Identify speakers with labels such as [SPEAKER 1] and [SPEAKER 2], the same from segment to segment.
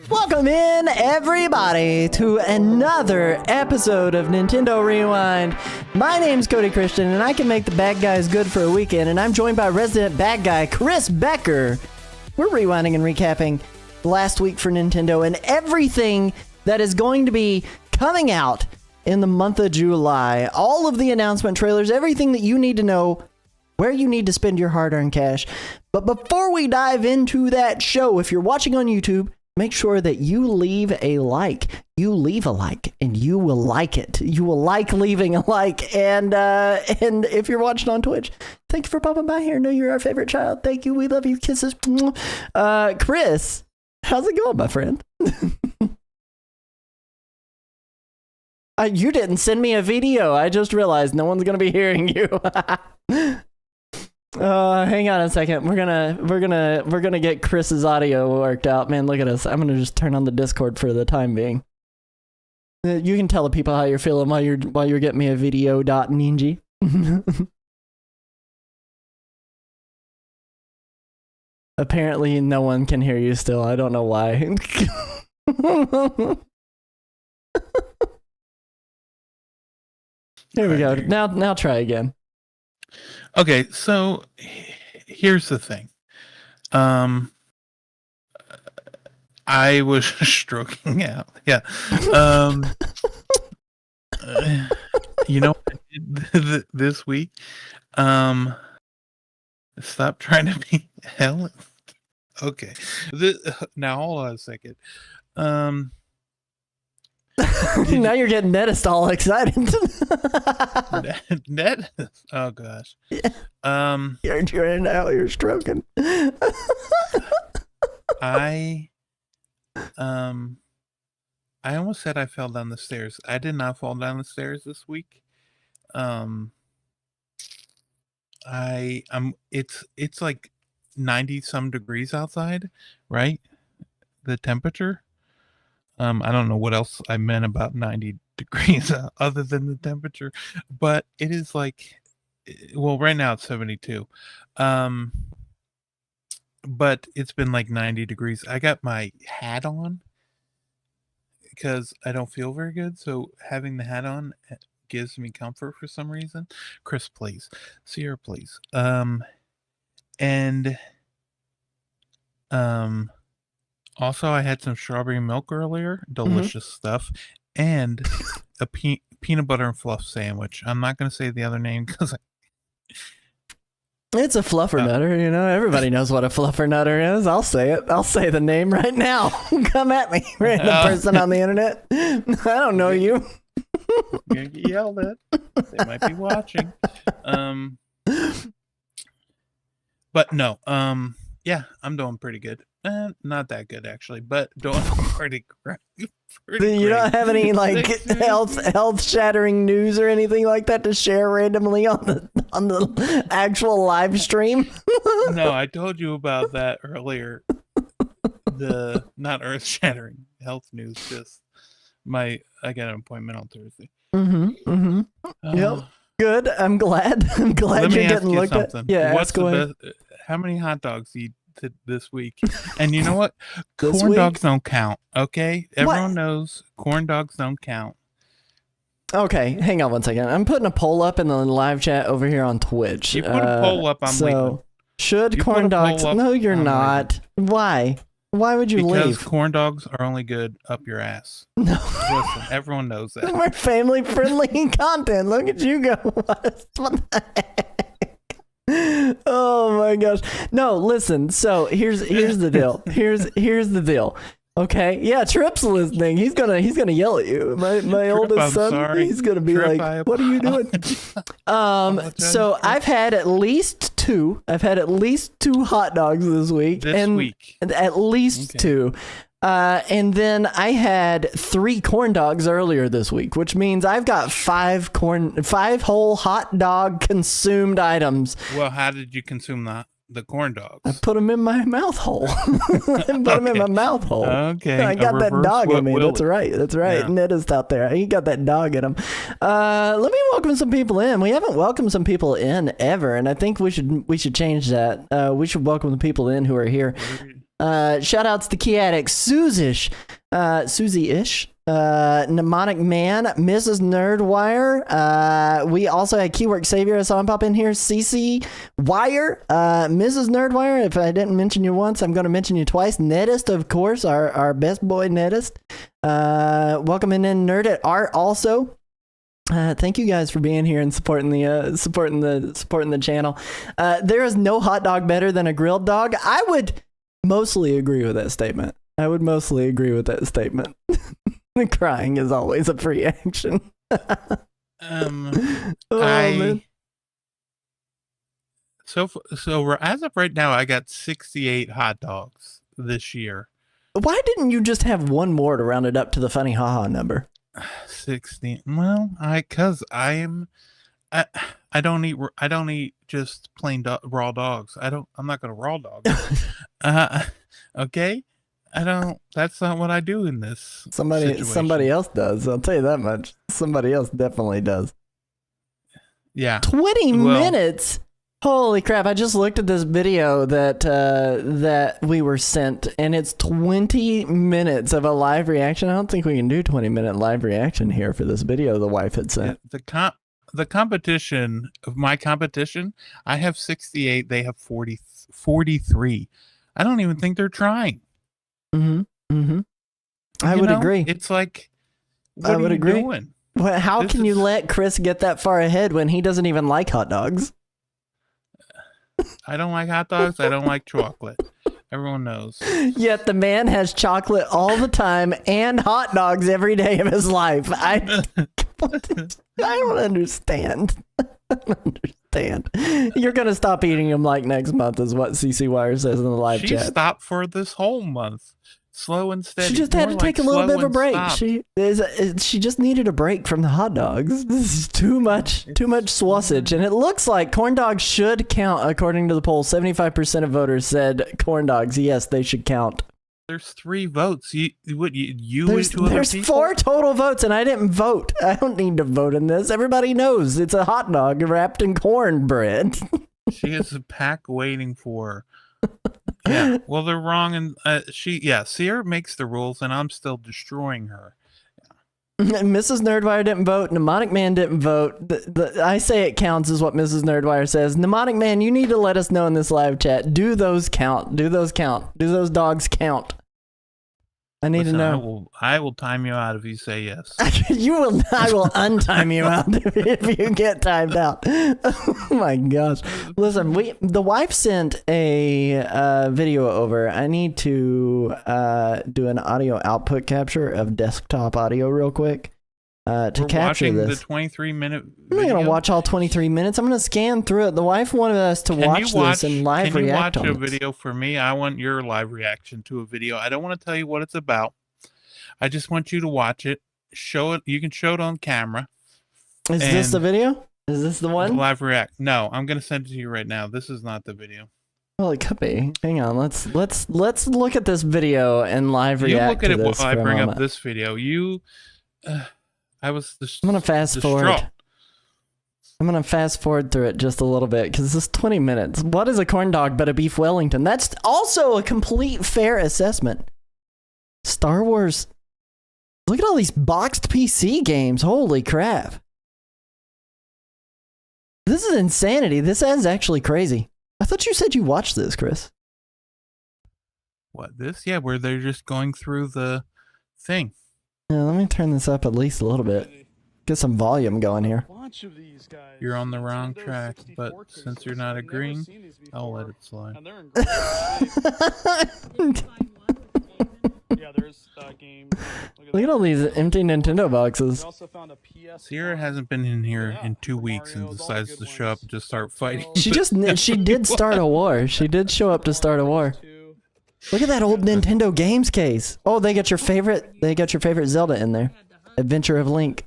[SPEAKER 1] Welcome in, everybody, to another episode of Nintendo Rewind. My name's Cody Christian, and I can make the bad guys good for a weekend, and I'm joined by resident bad guy, Chris Becker. We're rewinding and recapping last week for Nintendo and everything that is going to be coming out in the month of July. All of the announcement trailers, everything that you need to know, where you need to spend your hard-earned cash. But before we dive into that show, if you're watching on YouTube, make sure that you leave a like. You leave a like, and you will like it. You will like leaving a like. And if you're watching on Twitch, thank you for popping by here. Know you're our favorite child. Thank you. We love you. Kisses. Chris, how's it going, my friend? You didn't send me a video. I just realized no one's gonna be hearing you. Hang on a second. We're gonna get Chris's audio worked out. Man, look at us. I'm gonna just turn on the Discord for the time being. You can tell the people how you're feeling while you're getting me a video .ninja. Apparently, no one can hear you still. I don't know why. Here we go. Now try again.
[SPEAKER 2] Okay, so here's the thing. I was stroking out. Yeah. You know what I did this week? Stop trying to be hell. Okay. Now hold on a second.
[SPEAKER 1] Now you're getting Netist all excited.
[SPEAKER 2] Net? Oh gosh.
[SPEAKER 1] Yeah. You're in out. You're stroking.
[SPEAKER 2] I almost said I fell down the stairs. I did not fall down the stairs this week. It's like 90 some degrees outside, right? The temperature. I don't know what else I meant about 90 degrees other than the temperature, but it is like, well, right now it's 72. But it's been like 90 degrees. I got my hat on because I don't feel very good. So having the hat on gives me comfort for some reason. Chris, please. Sierra, please. Also, I had some strawberry milk earlier. Delicious stuff. And a peanut butter and fluff sandwich. I'm not going to say the other name because
[SPEAKER 1] it's a fluffernutter, you know. Everybody knows what a fluffernutter is. I'll say it. I'll say the name right now. Come at me, random person on the internet. I don't know you.
[SPEAKER 2] You're gonna get yelled at. They might be watching. But no. Yeah, I'm doing pretty good. Not that good actually, but doing pretty great.
[SPEAKER 1] You don't have any like health shattering news or anything like that to share randomly on the actual live stream?
[SPEAKER 2] No, I told you about that earlier. The not earth shattering health news, just I got an appointment on Thursday.
[SPEAKER 1] Yep. Good. I'm glad. I'm glad you're getting looked at. Yeah.
[SPEAKER 2] What's the best? How many hot dogs you eat this week? And you know what? Corn dogs don't count. Okay, everyone knows corn dogs don't count.
[SPEAKER 1] Okay, hang on one second. I'm putting a poll up in the live chat over here on Twitch.
[SPEAKER 2] You put a poll up. I'm leaving.
[SPEAKER 1] Should corn dogs? No, you're not. Why? Why would you leave?
[SPEAKER 2] Because corn dogs are only good up your ass.
[SPEAKER 1] No.
[SPEAKER 2] Listen, everyone knows that.
[SPEAKER 1] We're family friendly content. Look at you go. What the heck? Oh my gosh. No, listen. So here's the deal. Here's the deal. Okay. Yeah, Trip's listening. He's gonna yell at you. My Trip, oldest son. Sorry. He's gonna be Trip, like, "What are you doing?" So I've had at least two. I've had at least 2 hot dogs this week. At least 2. And then I had 3 corn dogs earlier this week, which means I've got 5 whole hot dog consumed items.
[SPEAKER 2] Well, how did you consume the corn dogs?
[SPEAKER 1] I put them in my mouth hole. Okay. I got that dog in me. That's right. Yeah. Ned is out there. He got that dog in him. Let me welcome some people in. We haven't welcomed some people in ever, and I think we should change that. We should welcome the people in who are here. Shout outs to Key Addict, Susie-ish, Mnemonic Man, Mrs. Nerdwire. We also had Keywork Savior. I saw him pop in here. CC Wire, Mrs. Nerdwire. If I didn't mention you once, I'm going to mention you twice. Netist, of course, our best boy Netist. Welcoming in Nerd at Art also. Thank you guys for being here and supporting the channel. There is no hot dog better than a grilled dog. I would mostly agree with that statement. Crying is always a free action. Man.
[SPEAKER 2] So as of right now, I got 68 hot dogs this year.
[SPEAKER 1] Why didn't you just have one more to round it up to the funny haha number?
[SPEAKER 2] 16. Well, because I don't eat just plain raw dogs. I'm not gonna raw dog. Okay. That's not what I do in this situation.
[SPEAKER 1] Somebody else does. I'll tell you that much. Somebody else definitely does.
[SPEAKER 2] Yeah.
[SPEAKER 1] 20 minutes. Holy crap, I just looked at this video that we were sent, and it's 20 minutes of a live reaction. I don't think we can do 20-minute live reaction here for this video the wife had sent.
[SPEAKER 2] The competition of my competition, I have 68, they have 43. I don't even think they're trying.
[SPEAKER 1] I would agree.
[SPEAKER 2] It's like, what are you doing?
[SPEAKER 1] Well, how can you let Chris get that far ahead when he doesn't even like hot dogs?
[SPEAKER 2] I don't like hot dogs. I don't like chocolate. Everyone knows.
[SPEAKER 1] Yet the man has chocolate all the time and hot dogs every day of his life. I don't understand. I don't understand. You're going to stop eating them like next month is what CC Wire says in the live chat.
[SPEAKER 2] She stopped for this whole month. Slow and steady.
[SPEAKER 1] She just had to take a little bit of a break. She just needed a break from the hot dogs. This is too much sausage. And it looks like corn dogs should count according to the poll. 75% of voters said corn dogs. Yes, they should count.
[SPEAKER 2] There's 3 votes.
[SPEAKER 1] There's 4 total votes, and I didn't vote. I don't need to vote in this. Everybody knows it's a hot dog wrapped in cornbread.
[SPEAKER 2] She has a pack waiting for her. Yeah, well, they're wrong, and Sierra makes the rules, and I'm still destroying her.
[SPEAKER 1] Mrs. Nerdwire didn't vote. Mnemonic Man didn't vote. I say it counts is what Mrs. Nerdwire says. Mnemonic Man, you need to let us know in this live chat. Do those count? Do those count? Do those dogs count? I need to know.
[SPEAKER 2] I will time you out if you say yes.
[SPEAKER 1] I will untime you out if you get timed out. Oh my gosh. Listen, the wife sent a video over. I need to do an audio output capture of desktop audio real quick. To capture this.
[SPEAKER 2] The 23-minute video.
[SPEAKER 1] I'm not going to watch all 23 minutes. I'm going to scan through it. The wife wanted us to watch this and live react on it.
[SPEAKER 2] Can you watch a video for me? I want your live reaction to a video. I don't want to tell you what it's about. I just want you to watch it. Show it. You can show it on camera.
[SPEAKER 1] Is this the video? Is this the one?
[SPEAKER 2] Live react. No, I'm going to send it to you right now. This is not the video.
[SPEAKER 1] Well, it could be. Hang on. Let's look at this video and live react to this. You look at it while I bring up
[SPEAKER 2] this video. I'm
[SPEAKER 1] gonna fast forward. I'm gonna fast forward through it just a little bit because this is 20 minutes. What is a corn dog but a beef Wellington? That's also a complete fair assessment. Star Wars. Look at all these boxed PC games. Holy crap. This is insanity. This is actually crazy. I thought you said you watched this, Chris.
[SPEAKER 2] What, this? Yeah, where they're just going through the thing.
[SPEAKER 1] Yeah, let me turn this up at least a little bit. Get some volume going here.
[SPEAKER 2] You're on the wrong track, but since you're not agreeing, I'll let it slide.
[SPEAKER 1] Look at all these empty Nintendo boxes.
[SPEAKER 2] Sierra hasn't been in here in 2 weeks and decides to show up and just start fighting.
[SPEAKER 1] She did start a war. She did show up to start a war. Look at that old Nintendo games case. Oh, they got your favorite Zelda in there. Adventure of Link.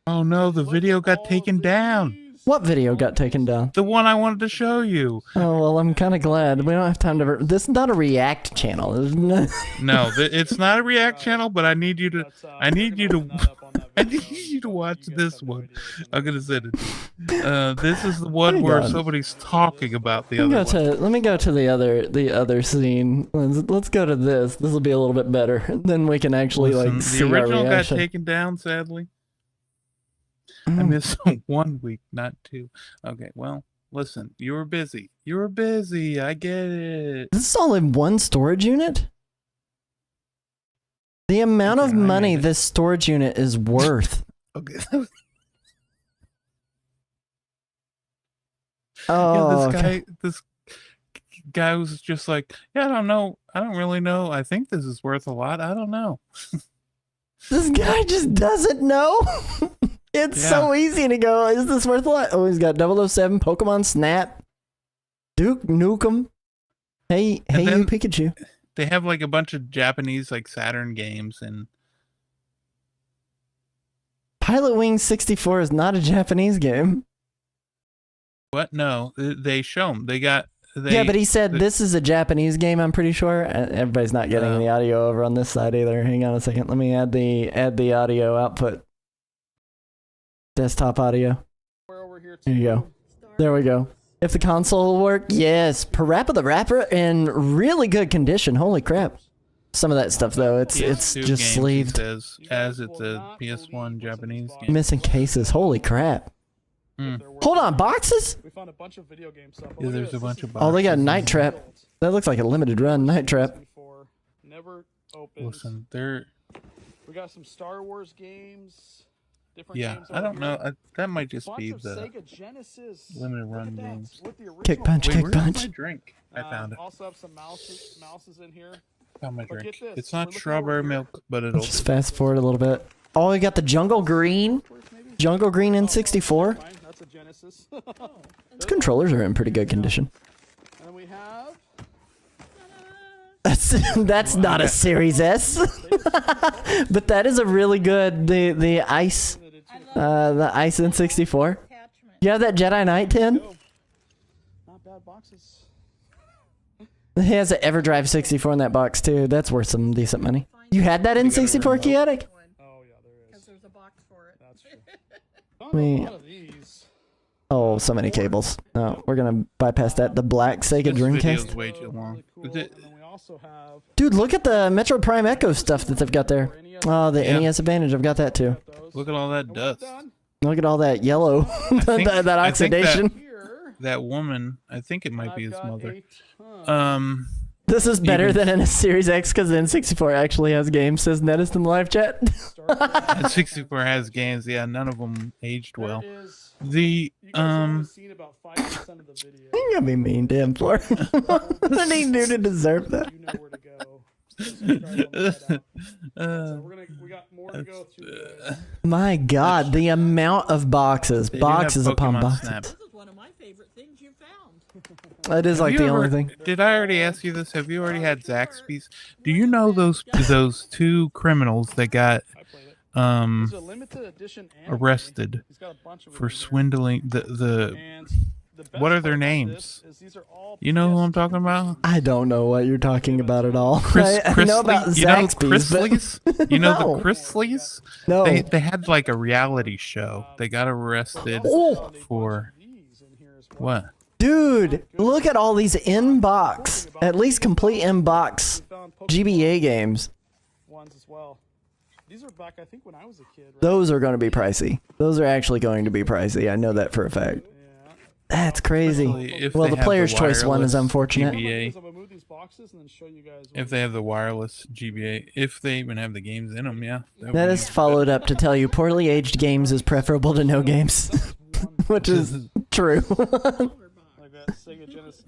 [SPEAKER 2] Oh no, the video got taken down.
[SPEAKER 1] What video got taken down?
[SPEAKER 2] The one I wanted to show you.
[SPEAKER 1] Oh, well, I'm kind of glad. We don't have time to... This is not a React channel.
[SPEAKER 2] No, it's not a React channel, but I need you to watch this one. I'm going to send it. This is the one where somebody's talking about the other one.
[SPEAKER 1] Let me go to the other scene. Let's go to this. This will be a little bit better. Then we can actually see our reaction.
[SPEAKER 2] The original got taken down, sadly. I missed 1 week, not 2. Okay, well, listen, you were busy. I get it.
[SPEAKER 1] This is all in one storage unit? The amount of money this storage unit is worth.
[SPEAKER 2] Okay.
[SPEAKER 1] Oh,
[SPEAKER 2] this guy was just like, yeah, I don't know. I don't really know. I think this is worth a lot. I don't know.
[SPEAKER 1] This guy just doesn't know. It's so easy to go, is this worth a lot? Oh, he's got 007, Pokemon Snap, Duke Nukem. Hey, you Pikachu.
[SPEAKER 2] They have like a bunch of Japanese like Saturn games and
[SPEAKER 1] Pilot Wings 64 is not a Japanese game.
[SPEAKER 2] What? No, they show them.
[SPEAKER 1] Yeah, but he said this is a Japanese game, I'm pretty sure. Everybody's not getting the audio over on this side either. Hang on a second. Let me add the audio output. Desktop audio. There you go. There we go. If the console will work, yes. Parappa the Rapper in really good condition. Holy crap. Some of that stuff though, it's
[SPEAKER 2] PS2
[SPEAKER 1] just
[SPEAKER 2] game,
[SPEAKER 1] sleeved.
[SPEAKER 2] he says, as it's a PS1 Japanese game.
[SPEAKER 1] Missing cases. Holy crap. Hold on, boxes?
[SPEAKER 3] We found a bunch of video game stuff.
[SPEAKER 2] Yeah, there's a bunch of boxes.
[SPEAKER 1] Oh, they got Night Trap. That looks like a limited run Night Trap.
[SPEAKER 3] Never opened.
[SPEAKER 2] Listen, they're
[SPEAKER 3] We got some Star Wars games. Different
[SPEAKER 2] yeah.
[SPEAKER 3] games
[SPEAKER 2] I don't
[SPEAKER 3] over here.
[SPEAKER 2] know. That might just
[SPEAKER 3] Bunch
[SPEAKER 2] be
[SPEAKER 3] of
[SPEAKER 2] the
[SPEAKER 3] Sega Genesis.
[SPEAKER 2] limited
[SPEAKER 3] Look
[SPEAKER 2] run
[SPEAKER 3] at that,
[SPEAKER 2] games.
[SPEAKER 3] with the original
[SPEAKER 1] Kick punch,
[SPEAKER 2] Wait,
[SPEAKER 1] kick
[SPEAKER 2] where's
[SPEAKER 1] punch.
[SPEAKER 2] my drink? I found it.
[SPEAKER 3] Also have some mouses in here.
[SPEAKER 2] Found my
[SPEAKER 3] but
[SPEAKER 2] drink.
[SPEAKER 3] get this,
[SPEAKER 2] It's
[SPEAKER 3] we're
[SPEAKER 2] not
[SPEAKER 3] looking
[SPEAKER 2] strawberry
[SPEAKER 3] over here.
[SPEAKER 2] milk, but it'll.
[SPEAKER 1] Just fast forward a little bit. Oh, we got the Jungle Green.
[SPEAKER 3] Maybe?
[SPEAKER 1] Jungle Green in 64.
[SPEAKER 3] Fine, that's a Genesis.
[SPEAKER 1] Its controllers are in pretty good condition.
[SPEAKER 3] And then we have
[SPEAKER 1] That's not a Series S. But that is a really good the ice in 64. You have that Jedi Knight 10?
[SPEAKER 3] not bad boxes.
[SPEAKER 1] He has an EverDrive 64 in that box too. That's worth some decent money. You had that in 64, Chaotic?
[SPEAKER 3] Oh yeah, there is.
[SPEAKER 4] There's a box for it.
[SPEAKER 3] That's true.
[SPEAKER 1] Me-
[SPEAKER 3] A lot of these.
[SPEAKER 1] Oh, so many cables. No, we're gonna bypass that. The black Sega
[SPEAKER 2] This video's
[SPEAKER 1] Dreamcast.
[SPEAKER 2] way too long.
[SPEAKER 3] Really
[SPEAKER 2] Is
[SPEAKER 3] cool.
[SPEAKER 2] it-
[SPEAKER 3] And then we also have
[SPEAKER 1] Dude, look at the Metro Prime Echo stuff that they've got there. Oh, the
[SPEAKER 2] Yeah.
[SPEAKER 1] NES Advantage. I've got that too.
[SPEAKER 3] those.
[SPEAKER 2] Look at all that
[SPEAKER 3] And we're
[SPEAKER 2] dust.
[SPEAKER 3] done
[SPEAKER 1] Look at all that yellow,
[SPEAKER 2] think-
[SPEAKER 1] that
[SPEAKER 2] I think that-
[SPEAKER 1] oxidation.
[SPEAKER 3] here.
[SPEAKER 2] That woman, I think it might
[SPEAKER 3] I've
[SPEAKER 2] be his
[SPEAKER 3] got
[SPEAKER 2] mother.
[SPEAKER 3] a ton.
[SPEAKER 1] This is better
[SPEAKER 2] Even-
[SPEAKER 1] than in a Series X because the N64 actually has games, says Nettis in the live chat.
[SPEAKER 2] And 64 has games. Yeah, none of them aged well.
[SPEAKER 3] There is-
[SPEAKER 2] The
[SPEAKER 3] You guys have only seen about 5% of the video.
[SPEAKER 1] You're gonna be mean to him, Floor. What did he do to deserve that?
[SPEAKER 3] You know where to go. Just subscribe on the side out. So we got more to go through. guys.
[SPEAKER 1] My God, the amount of boxes,
[SPEAKER 2] They do have
[SPEAKER 1] boxes upon
[SPEAKER 2] Pokemon
[SPEAKER 1] boxes.
[SPEAKER 2] Snap.
[SPEAKER 4] This is one of my favorite things you found.
[SPEAKER 1] That is like
[SPEAKER 2] Have
[SPEAKER 1] the
[SPEAKER 2] you
[SPEAKER 1] only
[SPEAKER 2] ever-
[SPEAKER 1] thing.
[SPEAKER 2] Did I already ask you this? Have you already had Zaxby's? Do you know those two criminals that got
[SPEAKER 3] I played it. It's a
[SPEAKER 2] um
[SPEAKER 3] limited edition anime.
[SPEAKER 2] arrested
[SPEAKER 3] He's got a bunch of
[SPEAKER 2] for
[SPEAKER 3] them in there.
[SPEAKER 2] swindling the
[SPEAKER 3] And the best
[SPEAKER 2] what are their
[SPEAKER 3] part about
[SPEAKER 2] names?
[SPEAKER 3] this is these are all
[SPEAKER 2] you know who I'm
[SPEAKER 3] PS2
[SPEAKER 2] talking about?
[SPEAKER 1] I don't know what you're talking about at all. I know about
[SPEAKER 2] you know
[SPEAKER 1] Zaxby's, but
[SPEAKER 2] Chrisleys? You know
[SPEAKER 1] No.
[SPEAKER 2] the Chrisleys?
[SPEAKER 1] no.
[SPEAKER 2] They had like a reality show. They got arrested
[SPEAKER 1] Oh.
[SPEAKER 2] for
[SPEAKER 3] These in here as well.
[SPEAKER 2] what?
[SPEAKER 1] Dude, look at all these in-box, at least complete in-box
[SPEAKER 3] We found Pokemon
[SPEAKER 1] GBA games.
[SPEAKER 3] ones as well. These are back, I think, when I was a kid. Right?
[SPEAKER 1] Those are going to be pricey. Those are actually going to be pricey. I know that for a fact.
[SPEAKER 3] Yeah.
[SPEAKER 1] That's crazy.
[SPEAKER 2] Especially if
[SPEAKER 1] Well,
[SPEAKER 2] they
[SPEAKER 1] the
[SPEAKER 2] have
[SPEAKER 1] player's choice one is
[SPEAKER 2] wireless
[SPEAKER 1] unfortunate.
[SPEAKER 2] GBA.
[SPEAKER 3] I'm gonna move these boxes and then show you guys.
[SPEAKER 2] If they have the wireless GBA, if they even have the games in them, yeah.
[SPEAKER 1] That is followed up to tell you poorly aged games is preferable to no games, which is true.
[SPEAKER 3] like that Sega Genesis.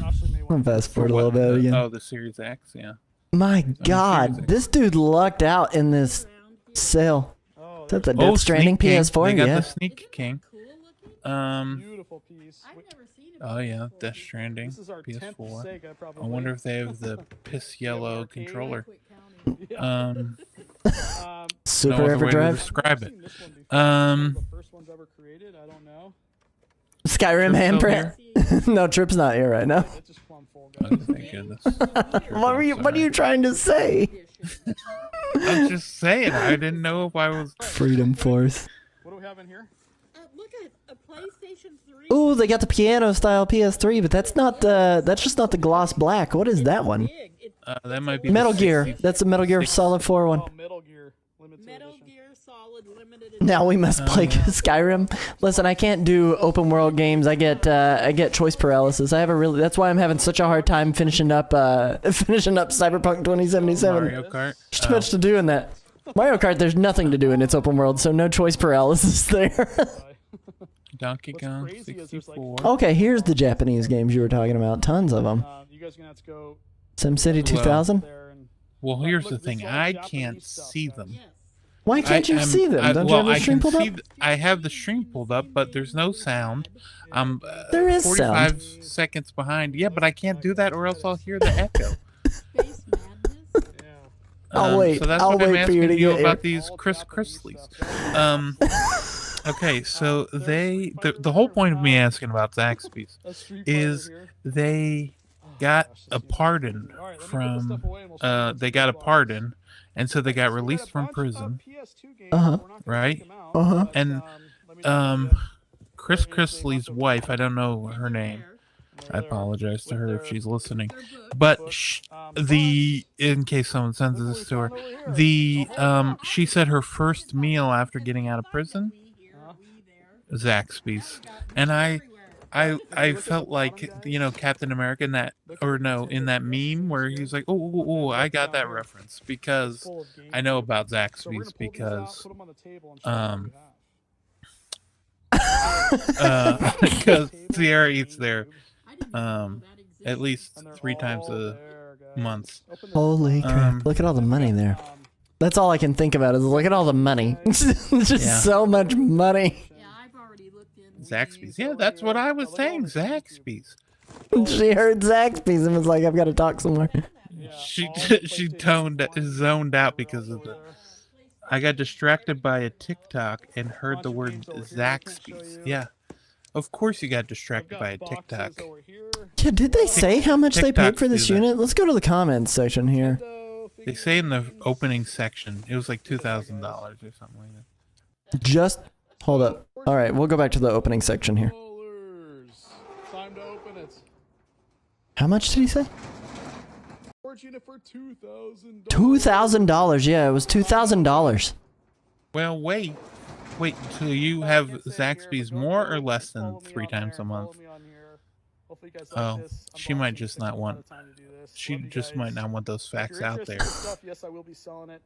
[SPEAKER 3] Ashley may want
[SPEAKER 1] Fast forward a little bit again.
[SPEAKER 2] Oh, the Series X, yeah.
[SPEAKER 1] My
[SPEAKER 2] Series
[SPEAKER 1] God,
[SPEAKER 2] X.
[SPEAKER 1] this dude lucked out in this sale.
[SPEAKER 3] Oh,
[SPEAKER 1] Is that the
[SPEAKER 2] Oh,
[SPEAKER 1] Death Stranding
[SPEAKER 2] Sneak King.
[SPEAKER 1] PS4?
[SPEAKER 2] They got
[SPEAKER 1] Yeah.
[SPEAKER 2] the Sneak King.
[SPEAKER 4] Cool looking.
[SPEAKER 3] beautiful piece.
[SPEAKER 4] I've never seen it.
[SPEAKER 2] Oh yeah,
[SPEAKER 4] before.
[SPEAKER 2] Death Stranding.
[SPEAKER 3] This is our 10th
[SPEAKER 2] PS4.
[SPEAKER 3] Sega, probably.
[SPEAKER 2] I wonder if they have the piss yellow
[SPEAKER 3] arcade.
[SPEAKER 2] controller.
[SPEAKER 4] Quit counting.
[SPEAKER 3] Yeah.
[SPEAKER 1] Super
[SPEAKER 2] no other way to
[SPEAKER 1] EverDrive.
[SPEAKER 2] describe it.
[SPEAKER 3] I've seen this one before.
[SPEAKER 2] Um,
[SPEAKER 3] The first one's ever created. I don't know.
[SPEAKER 1] Skyrim
[SPEAKER 2] Trip's
[SPEAKER 1] handprint.
[SPEAKER 2] still
[SPEAKER 1] No, Trip's not here right now.
[SPEAKER 3] It's just plumb full,
[SPEAKER 2] Oh,
[SPEAKER 3] guys.
[SPEAKER 2] thank goodness.
[SPEAKER 1] What are you trying to say?
[SPEAKER 2] I'm just saying. I didn't know if I was.
[SPEAKER 1] Freedom Force.
[SPEAKER 3] What do we have in here?
[SPEAKER 4] Look at a PlayStation 3.
[SPEAKER 1] Ooh, they got the piano style PS3, but that's not the. That's just not the gloss black. What is that one?
[SPEAKER 4] Big.
[SPEAKER 2] That might be
[SPEAKER 1] Metal
[SPEAKER 2] the
[SPEAKER 1] Gear.
[SPEAKER 2] 60.
[SPEAKER 1] That's a Metal Gear Solid 4 one.
[SPEAKER 3] Oh, Metal Gear limited
[SPEAKER 4] Metal
[SPEAKER 3] edition.
[SPEAKER 4] Gear Solid Limited Edition.
[SPEAKER 1] Now we must play Skyrim. Listen, I can't do open world games. I get choice paralysis. I have a really. That's why I'm having such a hard time finishing up Cyberpunk 2077.
[SPEAKER 2] Mario Kart.
[SPEAKER 1] There's too much to do in that. Mario Kart, there's nothing to do in its open world, so no choice paralysis there.
[SPEAKER 2] Donkey
[SPEAKER 3] What's
[SPEAKER 2] Kong
[SPEAKER 3] crazy is there's, like,
[SPEAKER 2] 64.
[SPEAKER 1] Okay, here's the Japanese games you were talking about. Tons of them.
[SPEAKER 3] You guys are gonna have to go
[SPEAKER 1] SimCity 2000.
[SPEAKER 3] there and
[SPEAKER 2] Well, here's
[SPEAKER 3] Look,
[SPEAKER 2] the
[SPEAKER 3] this
[SPEAKER 2] thing.
[SPEAKER 3] is all
[SPEAKER 2] I
[SPEAKER 3] Japanese
[SPEAKER 2] can't
[SPEAKER 3] stuff,
[SPEAKER 2] see
[SPEAKER 3] guys.
[SPEAKER 2] them.
[SPEAKER 4] Yes.
[SPEAKER 1] Why can't you see them? Don't you have the stream pulled up?
[SPEAKER 2] I have the stream pulled up, but there's no sound. I'm
[SPEAKER 1] There is
[SPEAKER 2] 45
[SPEAKER 1] sound.
[SPEAKER 2] seconds behind. Yeah, but I can't do that, or else I'll hear the echo.
[SPEAKER 4] Space Madness.
[SPEAKER 3] yeah.
[SPEAKER 1] I'll wait.
[SPEAKER 2] So that's
[SPEAKER 1] I'll
[SPEAKER 2] what I'm
[SPEAKER 1] wait for you
[SPEAKER 2] asking
[SPEAKER 1] to
[SPEAKER 2] you
[SPEAKER 1] get
[SPEAKER 2] about
[SPEAKER 1] here.
[SPEAKER 2] these
[SPEAKER 3] All
[SPEAKER 2] Chris
[SPEAKER 3] Japanese
[SPEAKER 2] Chrisleys.
[SPEAKER 3] stuff.
[SPEAKER 2] Okay, so the whole point of me asking about Zaxby's
[SPEAKER 3] A Street
[SPEAKER 2] is
[SPEAKER 3] Fighter here.
[SPEAKER 2] they
[SPEAKER 3] Oh,
[SPEAKER 2] got
[SPEAKER 3] gosh,
[SPEAKER 2] a
[SPEAKER 3] this is-
[SPEAKER 2] pardon
[SPEAKER 3] All right, let me put this
[SPEAKER 2] from
[SPEAKER 3] stuff away and we'll show you
[SPEAKER 2] they
[SPEAKER 3] what's
[SPEAKER 2] got a
[SPEAKER 3] in the box.
[SPEAKER 2] pardon, and so they got
[SPEAKER 3] So we
[SPEAKER 2] released
[SPEAKER 3] a
[SPEAKER 2] from
[SPEAKER 3] bunch of
[SPEAKER 2] prison.
[SPEAKER 3] PS2 games,
[SPEAKER 1] Uh-huh.
[SPEAKER 3] but we're not gonna
[SPEAKER 2] Right.
[SPEAKER 3] take them out,
[SPEAKER 1] Uh-huh.
[SPEAKER 3] but,
[SPEAKER 2] And,
[SPEAKER 3] let me know if you
[SPEAKER 2] Chris Chrisley's wife. I don't know her name. I apologize to her if she's listening. But in case someone sends this to her, she said her first meal after getting out of prison, Zaxby's, and I felt like, you know, Captain America in that, in that meme where he's like, oh, I got that reference because I know about Zaxby's because because Sierra eats there at least 3 times a month.
[SPEAKER 1] Holy crap! Look at all the money there. That's all I can think about is look at all the money. Just so much money.
[SPEAKER 4] Yeah, I've already looked in.
[SPEAKER 2] Zaxby's. Yeah, that's what I was saying. Zaxby's.
[SPEAKER 1] She heard Zaxby's and was like, "I've got to talk somewhere."
[SPEAKER 2] She zoned out because of the. I got distracted by a TikTok and heard the word Zaxby's. Yeah, of course you got distracted by a TikTok.
[SPEAKER 1] Yeah, did they say how much they paid
[SPEAKER 2] TikToks
[SPEAKER 1] for this
[SPEAKER 2] do that.
[SPEAKER 1] unit? Let's go to the comments section here.
[SPEAKER 2] They say in the opening section it was like $2,000 or something like that.
[SPEAKER 1] Just hold up. All right, we'll go back to the opening section here.
[SPEAKER 3] Time to open it.
[SPEAKER 1] How much did he say?
[SPEAKER 3] Storage unit for $2,000.
[SPEAKER 1] $2,000. Yeah, it was $2,000.
[SPEAKER 2] Well, wait. So you have Zaxby's more or less than 3 times a month? Oh, she might just not want. She just might not want those facts out there.
[SPEAKER 3] Yes, I will be selling it.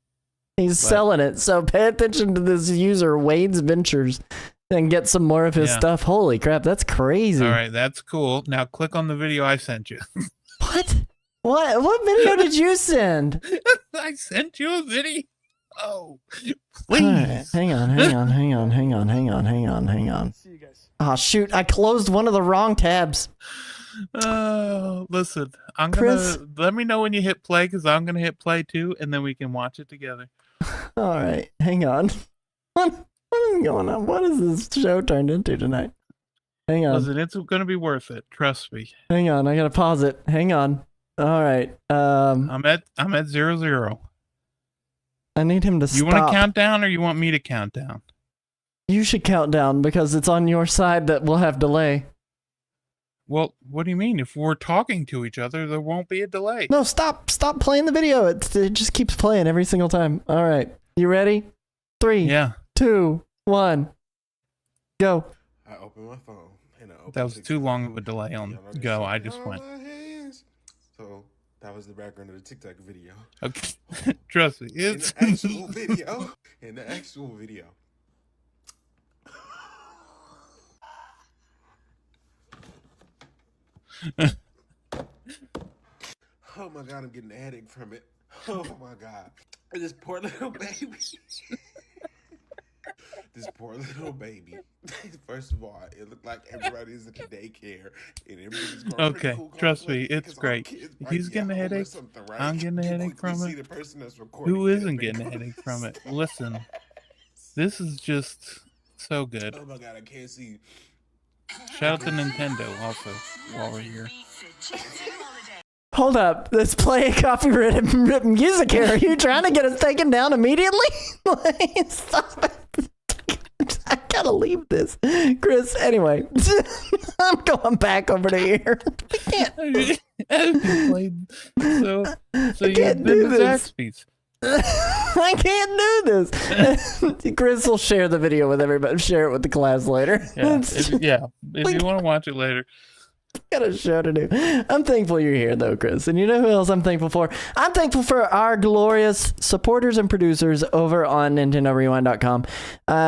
[SPEAKER 1] He's selling it. So pay attention to this user, Wade's Ventures, and get some more of his stuff. Holy crap, that's crazy.
[SPEAKER 2] All right, that's cool. Now click on the video I sent you.
[SPEAKER 1] What? What video did you send?
[SPEAKER 2] I sent you a video. Oh,
[SPEAKER 1] All right,
[SPEAKER 2] please.
[SPEAKER 1] hang on.
[SPEAKER 3] See you guys.
[SPEAKER 1] Oh shoot, I closed one of the wrong tabs.
[SPEAKER 2] Listen, I'm
[SPEAKER 1] Chris?
[SPEAKER 2] gonna let me know when you hit play because I'm gonna hit play too, and then we can watch it together.
[SPEAKER 1] All right, hang on. What is going on? What is this show turned into tonight? Hang on.
[SPEAKER 2] Listen, it's gonna be worth it. Trust me.
[SPEAKER 1] Hang on, I gotta pause it. Hang on. All right.
[SPEAKER 2] I'm at 0-0.
[SPEAKER 1] I need him to stop.
[SPEAKER 2] You want to count down or you want me to count down?
[SPEAKER 1] You should count down because it's on your side that we'll have delay.
[SPEAKER 2] Well, what do you mean? If we're talking to each other, there won't be a delay.
[SPEAKER 1] No, stop playing the video. It just keeps playing every single time. All right, you ready? 3,
[SPEAKER 2] Yeah,
[SPEAKER 1] 2, 1, go.
[SPEAKER 5] I opened my phone and I opened
[SPEAKER 2] that was too
[SPEAKER 5] TikTok.
[SPEAKER 2] long of a delay on
[SPEAKER 5] Y'all know this
[SPEAKER 2] go.
[SPEAKER 5] shit.
[SPEAKER 2] I just
[SPEAKER 5] All
[SPEAKER 2] went.
[SPEAKER 5] my hands. So that was the background of the TikTok video.
[SPEAKER 2] Okay, trust me.
[SPEAKER 5] In
[SPEAKER 2] It's
[SPEAKER 5] the actual video. In the actual video. Oh my god, I'm getting a headache from it. Oh my god. This poor little baby. This poor little baby. First of all, it looked like everybody's at the daycare and everybody's going
[SPEAKER 2] Okay,
[SPEAKER 5] pretty cool
[SPEAKER 2] trust me,
[SPEAKER 5] conflict
[SPEAKER 2] it's
[SPEAKER 5] because all the
[SPEAKER 2] great.
[SPEAKER 5] kids
[SPEAKER 2] If
[SPEAKER 5] might
[SPEAKER 2] he's
[SPEAKER 5] be
[SPEAKER 2] getting a
[SPEAKER 5] at home or
[SPEAKER 2] headache,
[SPEAKER 5] something, right?
[SPEAKER 2] I'm getting a
[SPEAKER 5] You
[SPEAKER 2] headache
[SPEAKER 5] quickly
[SPEAKER 2] from
[SPEAKER 5] see
[SPEAKER 2] it.
[SPEAKER 5] the person that's recording
[SPEAKER 2] Who
[SPEAKER 5] it
[SPEAKER 2] isn't
[SPEAKER 5] and
[SPEAKER 2] getting a
[SPEAKER 5] they go,
[SPEAKER 2] headache from it? Listen, this is just so good.
[SPEAKER 5] Oh my god, I can't see.
[SPEAKER 2] Shout out to Nintendo also while we're here.
[SPEAKER 1] Hold up. Let's play a copyrighted music here. Are you trying to get us taken down immediately? Like, stop it. I gotta leave this. Chris, anyway. I'm going back over to here.
[SPEAKER 2] So you've
[SPEAKER 1] can't
[SPEAKER 2] been
[SPEAKER 1] do
[SPEAKER 2] to
[SPEAKER 1] this.
[SPEAKER 2] Zaxby's.
[SPEAKER 1] I can't do this. Chris will share the video with everybody. Share it with the class later.
[SPEAKER 2] Yeah, if you want to watch it later.
[SPEAKER 1] Got a show to do. I'm thankful you're here, though, Chris. And you know who else I'm thankful for? I'm thankful for our glorious supporters and producers over on NintendoRewind.com.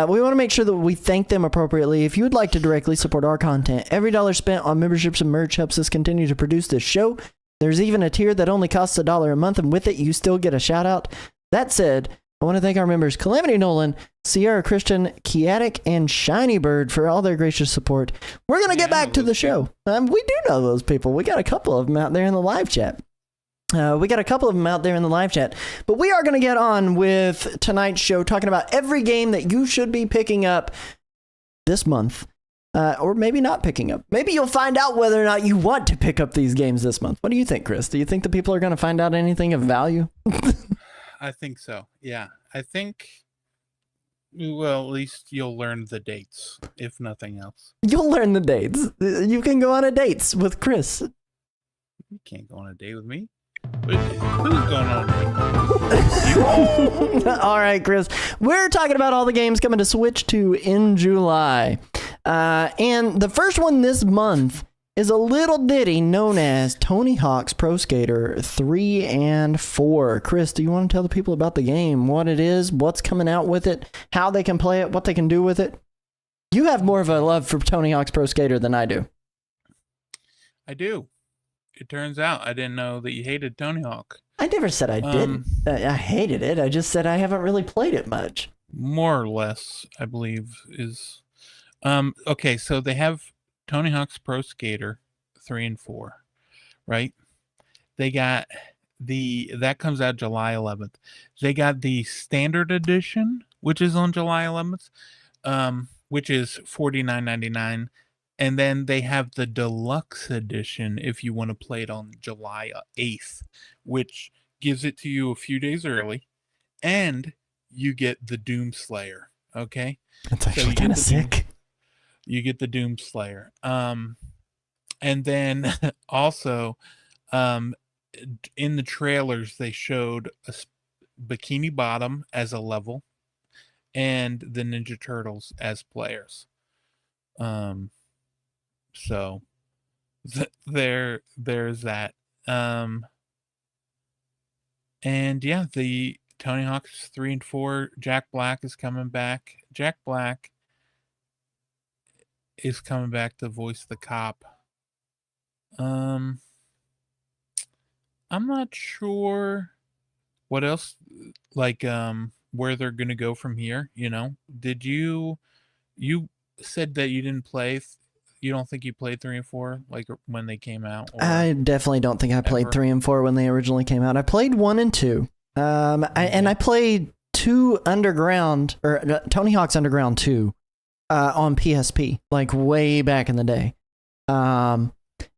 [SPEAKER 1] We want to make sure that we thank them appropriately. If you would like to directly support our content, every dollar spent on memberships and merch helps us continue to produce this show. There's even a tier that only costs $1 a month, and with it, you still get a shout out. That said, I want to thank our members Calamity Nolan, Sierra Christian, Kiatic, and Shiny Bird for all their gracious support. We're going to get back to the show. We do know those people. We got a couple of them out there in the live chat. But we are going to get on with tonight's show, talking about every game that you should be picking up this month. Or maybe not picking up. Maybe you'll find out whether or not you want to pick up these games this month. What do you think, Chris? Do you think the people are going to find out anything of value?
[SPEAKER 2] I think so. Yeah, I think Well, at least you'll learn the dates, if nothing else.
[SPEAKER 1] You'll learn the dates. You can go on a dates with Chris.
[SPEAKER 2] You can't go on a date with me. Who's going on a date?
[SPEAKER 1] All right, Chris. We're talking about all the games coming to Switch 2 in July. And the first one this month is a little ditty known as Tony Hawk's Pro Skater 3 and 4. Chris, do you want to tell the people about the game, what it is, what's coming out with it, how they can play it, what they can do with it? You have more of a love for Tony Hawk's Pro Skater than I do.
[SPEAKER 2] I do. It turns out I didn't know that you hated Tony Hawk.
[SPEAKER 1] I never said I didn't. I hated it. I just said I haven't really played it much.
[SPEAKER 2] More or less, I believe, is... okay, so they have Tony Hawk's Pro Skater 3 and 4, right? They got that comes out July 11th. They got the standard edition, which is on July 11th, which is $49.99. And then they have the deluxe edition if you want to play it on July 8th, which gives it to you a few days early, and you get the Doom Slayer, okay?
[SPEAKER 1] That's actually kind of sick.
[SPEAKER 2] You get the Doom Slayer. And then also in the trailers, they showed a Bikini Bottom as a level and the Ninja Turtles as players. So there's that. And yeah, the Tony Hawk's 3 and 4, Jack Black is coming back. Jack Black is coming back to voice the cop. I'm not sure what else, like, where they're gonna go from here, you know? Did you said that you didn't play, you don't think you played 3 and 4, like, when they came out?
[SPEAKER 1] I definitely don't think I played 3 and 4 when they originally came out. I played 1 and 2. I played 2 Underground, or Tony Hawk's Underground 2, on PSP, like way back in the day.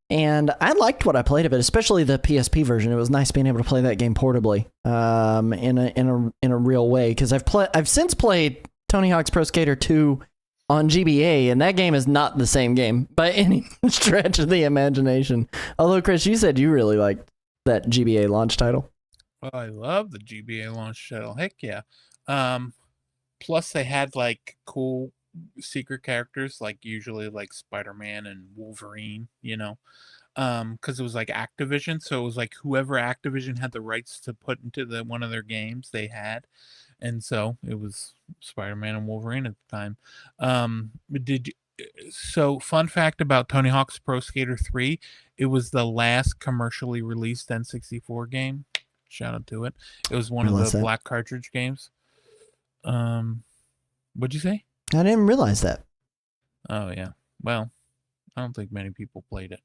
[SPEAKER 1] And I liked what I played of it, especially the PSP version. It was nice being able to play that game portably, in a real way. Because I've since played Tony Hawk's Pro Skater 2 on GBA, and that game is not the same game by any stretch of the imagination. Although, Chris, you said you really liked that GBA launch title.
[SPEAKER 2] Well, I love the GBA launch title. Heck yeah. Plus they had like cool secret characters, like usually like Spider-Man and Wolverine, you know, because it was like Activision, so it was like whoever Activision had the rights to put into one of their games they had, and so it was Spider-Man and Wolverine at the time. So fun fact about Tony Hawk's Pro Skater 3, it was the last commercially released N64 game. Shout out to it. It was one of the black cartridge games. What'd you say?
[SPEAKER 1] I didn't realize that.
[SPEAKER 2] Oh yeah. Well, I don't think many people played it.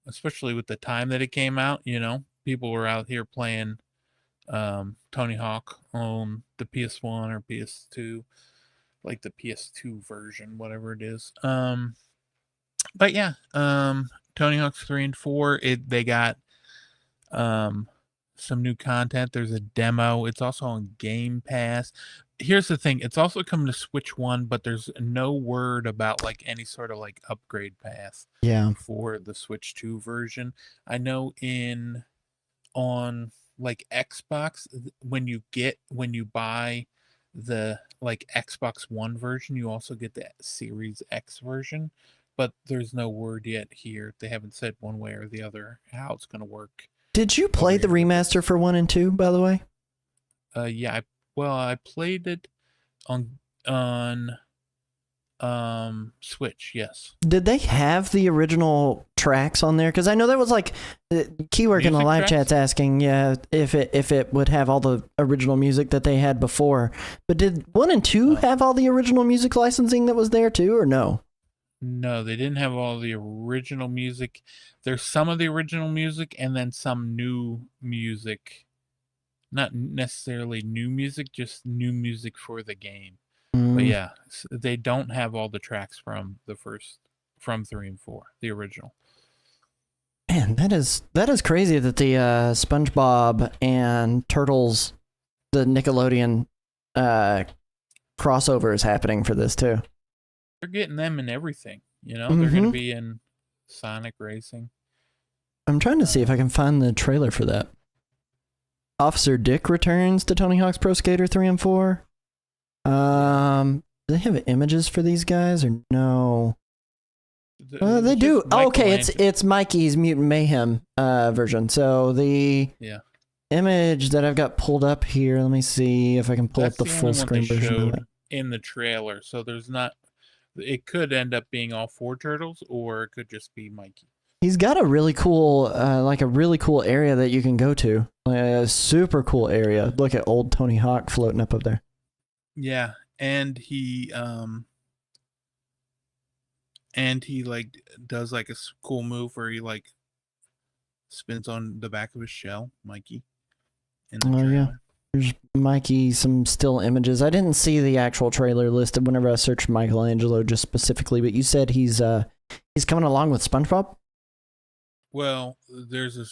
[SPEAKER 2] Especially with the time that it came out, you know, people were out here playing Tony Hawk on the PS1 or PS2, like the PS2 version, whatever it is. But yeah, Tony Hawk's 3 and 4, they got some new content. There's a demo. It's also on Game Pass. Here's the thing, it's also coming to Switch 1, but there's no word about like any sort of like upgrade path for the Switch 2 version. I know on like Xbox, when you buy the like Xbox One version, you also get the Series X version, but there's no word yet here. They haven't said one way or the other how it's going to work.
[SPEAKER 1] Did you play the remaster for 1 and 2, by the way?
[SPEAKER 2] Yeah, I played it on Switch, yes.
[SPEAKER 1] Did they have the original tracks on there? Because I know there was like Keywork in the live chat's asking, if it would have all the original music that they had before. But did 1 and 2 have all the original music licensing that was there too, or no?
[SPEAKER 2] No, they didn't have all the original music. There's some of the original music and then some new music. Not necessarily new music, just new music for the game. But yeah, they don't have all the tracks from 3 and 4, the original.
[SPEAKER 1] Man, that is crazy that the SpongeBob and Turtles, the Nickelodeon crossovers happening for this too.
[SPEAKER 2] They're getting them in everything. You know, they're going
[SPEAKER 1] Mhm.
[SPEAKER 2] to be in Sonic Racing.
[SPEAKER 1] I'm trying to see if I can find the trailer for that. Officer Dick returns to Tony Hawk's Pro Skater 3 and 4. Do they have images for these guys or no? They
[SPEAKER 2] It's
[SPEAKER 1] do.
[SPEAKER 2] just
[SPEAKER 1] Oh, okay,
[SPEAKER 2] Michelangelo.
[SPEAKER 1] it's Mikey's Mutant Mayhem version. So the
[SPEAKER 2] Yeah.
[SPEAKER 1] image that I've got pulled up here, let me see if I can pull
[SPEAKER 2] That's
[SPEAKER 1] up the
[SPEAKER 2] the
[SPEAKER 1] full
[SPEAKER 2] only one
[SPEAKER 1] screen
[SPEAKER 2] they
[SPEAKER 1] version of
[SPEAKER 2] showed
[SPEAKER 1] that.
[SPEAKER 2] in the trailer. So there's not. It could end up being all 4 turtles, or it could just be Mikey.
[SPEAKER 1] He's got a really cool, like a really cool area that you can go to. A super cool area. Look at old Tony Hawk floating up there.
[SPEAKER 2] Yeah, and he like does like a cool move where he like spins on the back of his shell, Mikey. In the
[SPEAKER 1] Oh, yeah.
[SPEAKER 2] trailer.
[SPEAKER 1] There's Mikey, some still images. I didn't see the actual trailer listed whenever I searched Michelangelo just specifically, but you said he's coming along with SpongeBob?
[SPEAKER 2] Well, there's a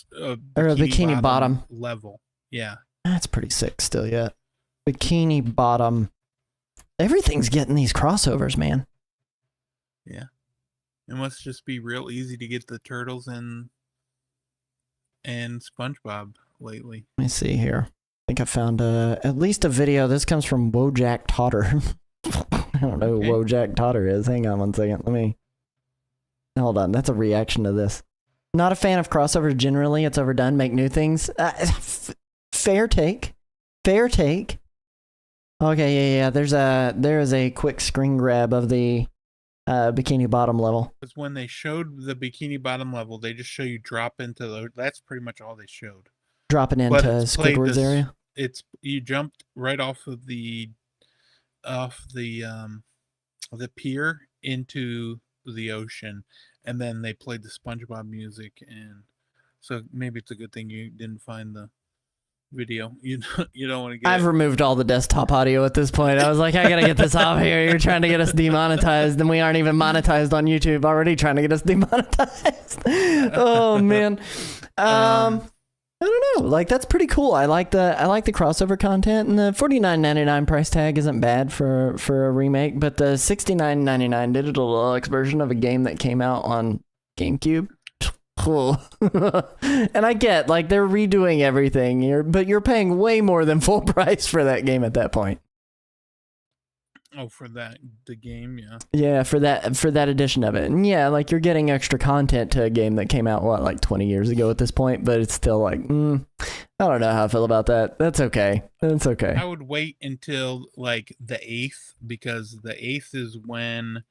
[SPEAKER 1] Or a Bikini Bottom.
[SPEAKER 2] level. Yeah.
[SPEAKER 1] That's pretty sick still yet. Bikini Bottom. Everything's getting these crossovers, man.
[SPEAKER 2] Yeah. It must just be real easy to get the turtles and SpongeBob lately.
[SPEAKER 1] Let me see here. I think I found at least a video. This comes from Wojak Totter. I don't know who
[SPEAKER 2] Okay.
[SPEAKER 1] Wojak Totter is. Hang on one second. Let me... Hold on. That's a reaction to this. Not a fan of crossovers generally. It's overdone. Make new things. Fair take. Fair take. Okay, yeah. There is a quick screen grab of the Bikini Bottom level.
[SPEAKER 2] Because when they showed the Bikini Bottom level, they just show you drop into the. That's pretty much all they showed.
[SPEAKER 1] Dropping
[SPEAKER 2] But
[SPEAKER 1] into
[SPEAKER 2] it's played
[SPEAKER 1] Squidward's
[SPEAKER 2] this-
[SPEAKER 1] area.
[SPEAKER 2] It's you jumped right off the pier into the ocean, and then they played the SpongeBob music, and so maybe it's a good thing you didn't find the video. You don't want to get.
[SPEAKER 1] I've removed all the desktop audio at this point. I was like, I gotta get this off here. You're trying to get us demonetized, and we aren't even monetized on YouTube. Already trying to get us demonetized. Oh man. I don't know. Like that's pretty cool. I like the crossover content, and the $49.99 price tag isn't bad for a remake. But the $69.99 digital deluxe version of a game that came out on GameCube. Cool. And I get like they're redoing everything, but you're paying way more than full price for that game at that point.
[SPEAKER 2] Oh, for the game, yeah.
[SPEAKER 1] Yeah, for that edition of it. And yeah, like you're getting extra content to a game that came out like 20 years ago at this point, but it's still like, I don't know how I feel about that. That's okay. That's okay.
[SPEAKER 2] I would wait until like the 8th, because the 8th is when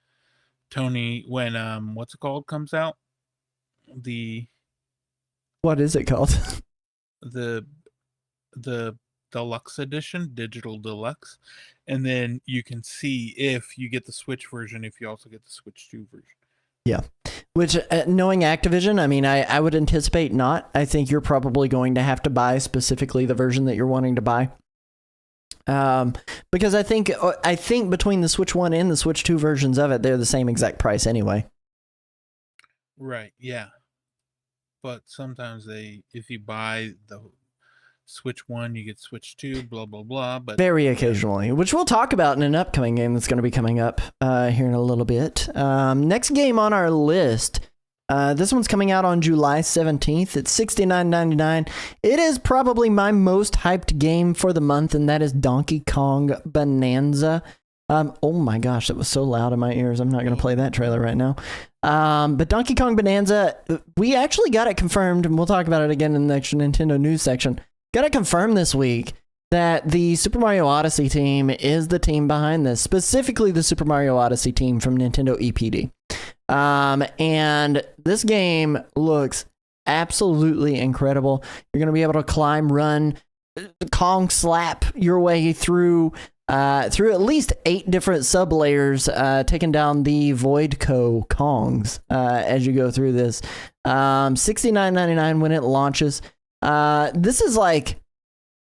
[SPEAKER 2] what's it called comes out?
[SPEAKER 1] What is it called?
[SPEAKER 2] The deluxe edition, digital deluxe, and then you can see if you get the Switch version, if you also get the Switch 2 version.
[SPEAKER 1] Yeah. Which, knowing Activision, I mean, I would anticipate not. I think you're probably going to have to buy specifically the version that you're wanting to buy. Because I think between the Switch 1 and the Switch 2 versions of it, they're the same exact price anyway.
[SPEAKER 2] Right, yeah. But sometimes if you buy the Switch 1, you get Switch 2, blah, blah, blah. But
[SPEAKER 1] Very occasionally, which we'll talk about in an upcoming game that's going to be coming up here in a little bit. Next game on our list, this one's coming out on July 17th. It's $69.99. It is probably my most hyped game for the month, and that is Donkey Kong Bonanza. Oh my gosh, that was so loud in my ears. I'm not going to play that trailer right now. But Donkey Kong Bonanza, we actually got it confirmed, and we'll talk about it again in the next Nintendo news section. Got it confirmed this week that the Super Mario Odyssey team is the team behind this, specifically the Super Mario Odyssey team from Nintendo EPD. And this game looks absolutely incredible. You're going to be able to climb, run, Kong slap your way through at least 8 different sub-layers, taking down the Voidco Kongs as you go through this. $69.99 when it launches. This is like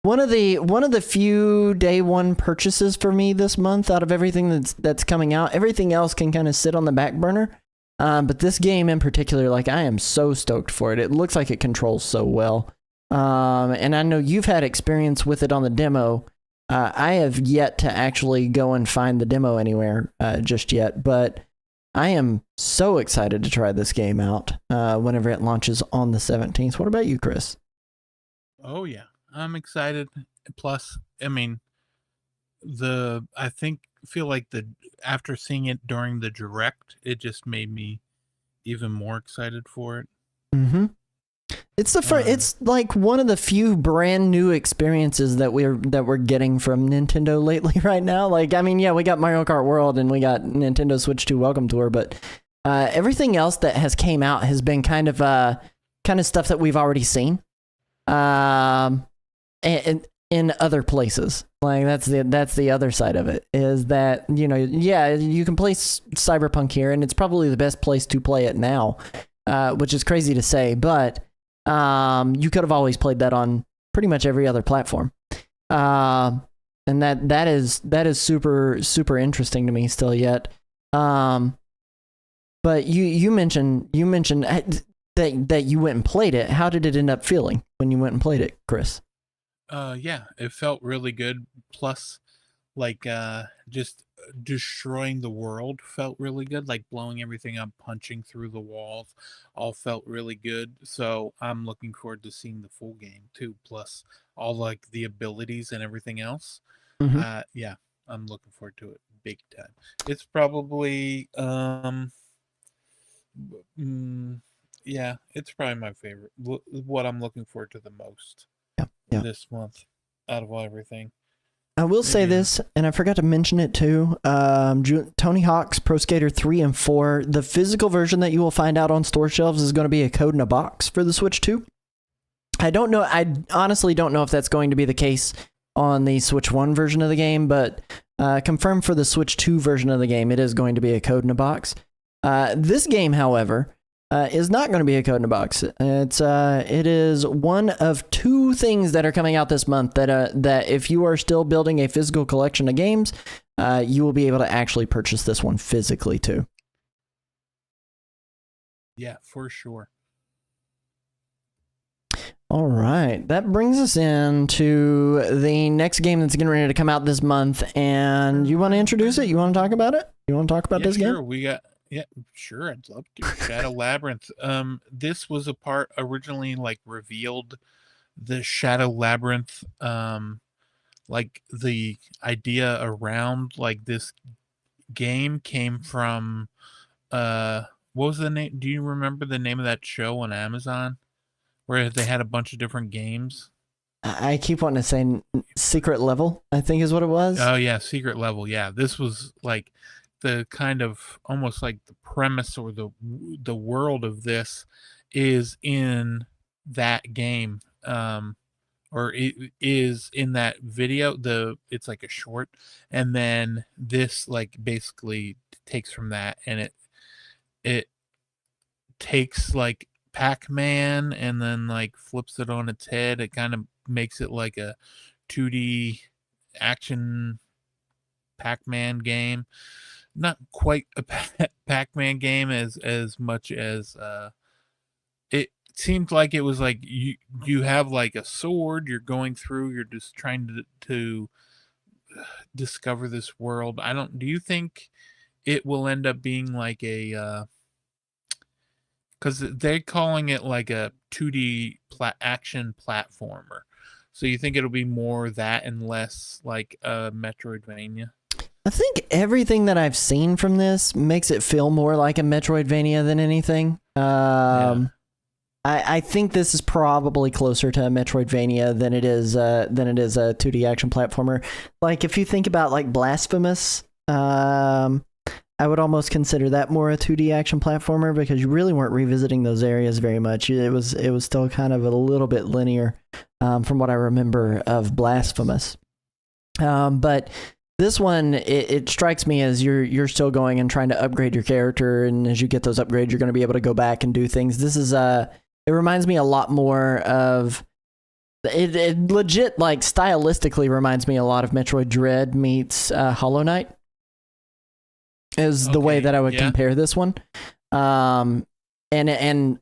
[SPEAKER 1] one of the few day one purchases for me this month out of everything that's coming out. Everything else can kind of sit on the back burner. But this game in particular, like I am so stoked for it. It looks like it controls so well. And I know you've had experience with it on the demo. I have yet to actually go and find the demo anywhere just yet, but I am so excited to try this game out whenever it launches on the 17th. What about you, Chris?
[SPEAKER 2] Oh yeah, I'm excited. Plus, I mean, feel like after seeing it during the direct, it just made me even more excited for it.
[SPEAKER 1] Mm-hmm. It's the first. It's like one of the few brand new experiences that we're getting from Nintendo lately. Right now, like I mean, yeah, we got Mario Kart World and we got Nintendo Switch 2 Welcome Tour, but everything else that has came out has been kind of stuff that we've already seen, and in other places. Like that's the other side of it, is that, you know, yeah, you can play Cyberpunk here, and it's probably the best place to play it now, which is crazy to say, but you could have always played that on pretty much every other platform, and that is super super interesting to me still yet. But you mentioned that you went and played it. How did it end up feeling when you went and played it, Chris?
[SPEAKER 2] Yeah, it felt really good. Plus, like, just destroying the world felt really good. Like blowing everything up, punching through the walls, all felt really good. So I'm looking forward to seeing the full game too. Plus, all like the abilities and everything else.
[SPEAKER 1] Mm-hmm.
[SPEAKER 2] Yeah, I'm looking forward to it big time. It's probably, yeah, it's probably my favorite. What I'm looking forward to the most.
[SPEAKER 1] Yeah.
[SPEAKER 2] This month out of everything.
[SPEAKER 1] I will say this, and I forgot to mention it too. Tony Hawk's Pro Skater 3 and 4, the physical version that you will find out on store shelves is going to be a code in a box for the Switch 2. I don't know. I honestly don't know if that's going to be the case on the Switch 1 version of the game, but confirmed for the Switch 2 version of the game, it is going to be a code in a box. This game, however, is not going to be a code in a box. It is one of two things that are coming out this month that if you are still building a physical collection of games, you will be able to actually purchase this one physically too.
[SPEAKER 2] Yeah, for sure.
[SPEAKER 1] All right, that brings us into the next game that's getting ready to come out this month. And you want to introduce it? You want to talk about it? You want to talk about this
[SPEAKER 2] sure.
[SPEAKER 1] game?
[SPEAKER 2] Yeah, sure. I'd love to. Shadow Labyrinth. This was a part originally like revealed. The Shadow Labyrinth, like the idea around like this game came from, what was the name? Do you remember the name of that show on Amazon, where they had a bunch of different games?
[SPEAKER 1] I keep wanting to say Secret Level, I think is what it was.
[SPEAKER 2] Oh yeah, Secret Level. Yeah, this was like the kind of almost like the premise or the world of this is in that game, or it is in that video. It's like a short, and then this like basically takes from that, and it takes like Pac-Man and then like flips it on its head. It kind of makes it like a 2D action Pac-Man game. Not quite a Pac-Man game as much as it seemed like it was like you have like a sword, you're going through, you're just trying to discover this world. Do you think it will end up being like a because they're calling it like a 2D action platformer, so you think it'll be more that and less like a Metroidvania?
[SPEAKER 1] I think everything that I've seen from this makes it feel more like a Metroidvania than anything. I think this is probably closer to a Metroidvania than it is a 2D action platformer. Like if you think about like Blasphemous, I would almost consider that more a 2D action platformer because you really weren't revisiting those areas very much. It was still kind of a little bit linear, from what I remember of Blasphemous. But this one, it strikes me as you're still going and trying to upgrade your character, and as you get those upgrades, you're going to be able to go back and do things. This is it reminds me a lot more of it legit, like stylistically reminds me a lot of Metroid Dread meets Hollow Knight. Is the way that I would compare this one. And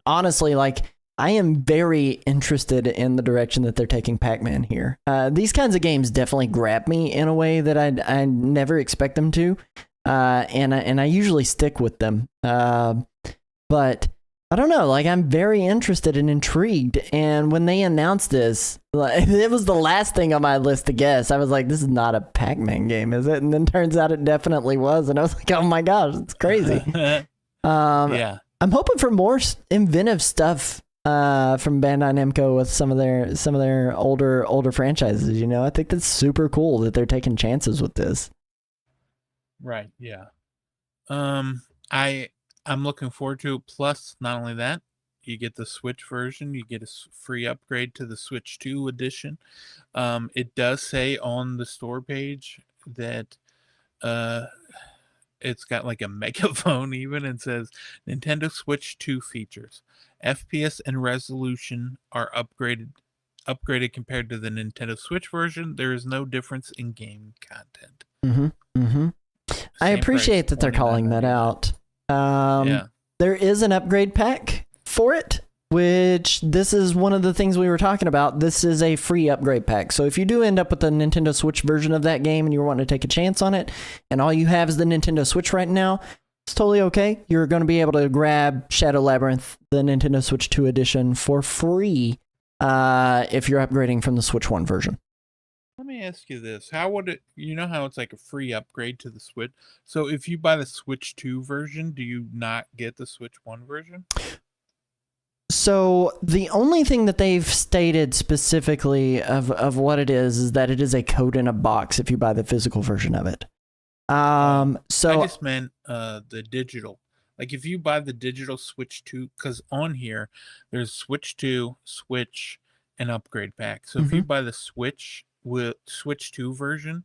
[SPEAKER 1] honestly, like I am very interested in the direction that they're taking Pac-Man here. These kinds of games definitely grab me in a way that I never expect them to, and I usually stick with them. But I don't know, like I'm very interested and intrigued. And when they announced this, like, it was the last thing on my list to guess. I was like, this is not a Pac-Man game, is it? And then turns out it definitely was. And I was like, oh my gosh, it's crazy.
[SPEAKER 2] Yeah.
[SPEAKER 1] I'm hoping for more inventive stuff from Bandai Namco with some of their older franchises. You know, I think that's super cool that they're taking chances with this.
[SPEAKER 2] Right. Yeah. I'm looking forward to it. Plus, not only that, you get the Switch version. You get a free upgrade to the Switch 2 edition. It does say on the store page that it's got like a megaphone even, and says Nintendo Switch 2 features. FPS and resolution are upgraded compared to the Nintendo Switch version. There is no difference in game content.
[SPEAKER 1] I
[SPEAKER 2] Same
[SPEAKER 1] appreciate
[SPEAKER 2] price,
[SPEAKER 1] that they're calling that out.
[SPEAKER 2] Yeah.
[SPEAKER 1] There is an upgrade pack for it, which this is one of the things we were talking about. This is a free upgrade pack. So if you do end up with the Nintendo Switch version of that game and you're wanting to take a chance on it, and all you have is the Nintendo Switch right now, it's totally okay. You're going to be able to grab Shadow Labyrinth, the Nintendo Switch 2 edition, for free if you're upgrading from the Switch 1 version.
[SPEAKER 2] Let me ask you this. How would it, you know how it's like a free upgrade to the Switch? So if you buy the Switch 2 version, do you not get the Switch 1 version?
[SPEAKER 1] So the only thing that they've stated specifically of what it is that it is a code in a box if you buy the physical version of it. So
[SPEAKER 2] I just meant the digital. Like if you buy the digital Switch 2, because on here there's Switch 2, Switch, and upgrade pack. So if you buy the Switch with Switch 2 version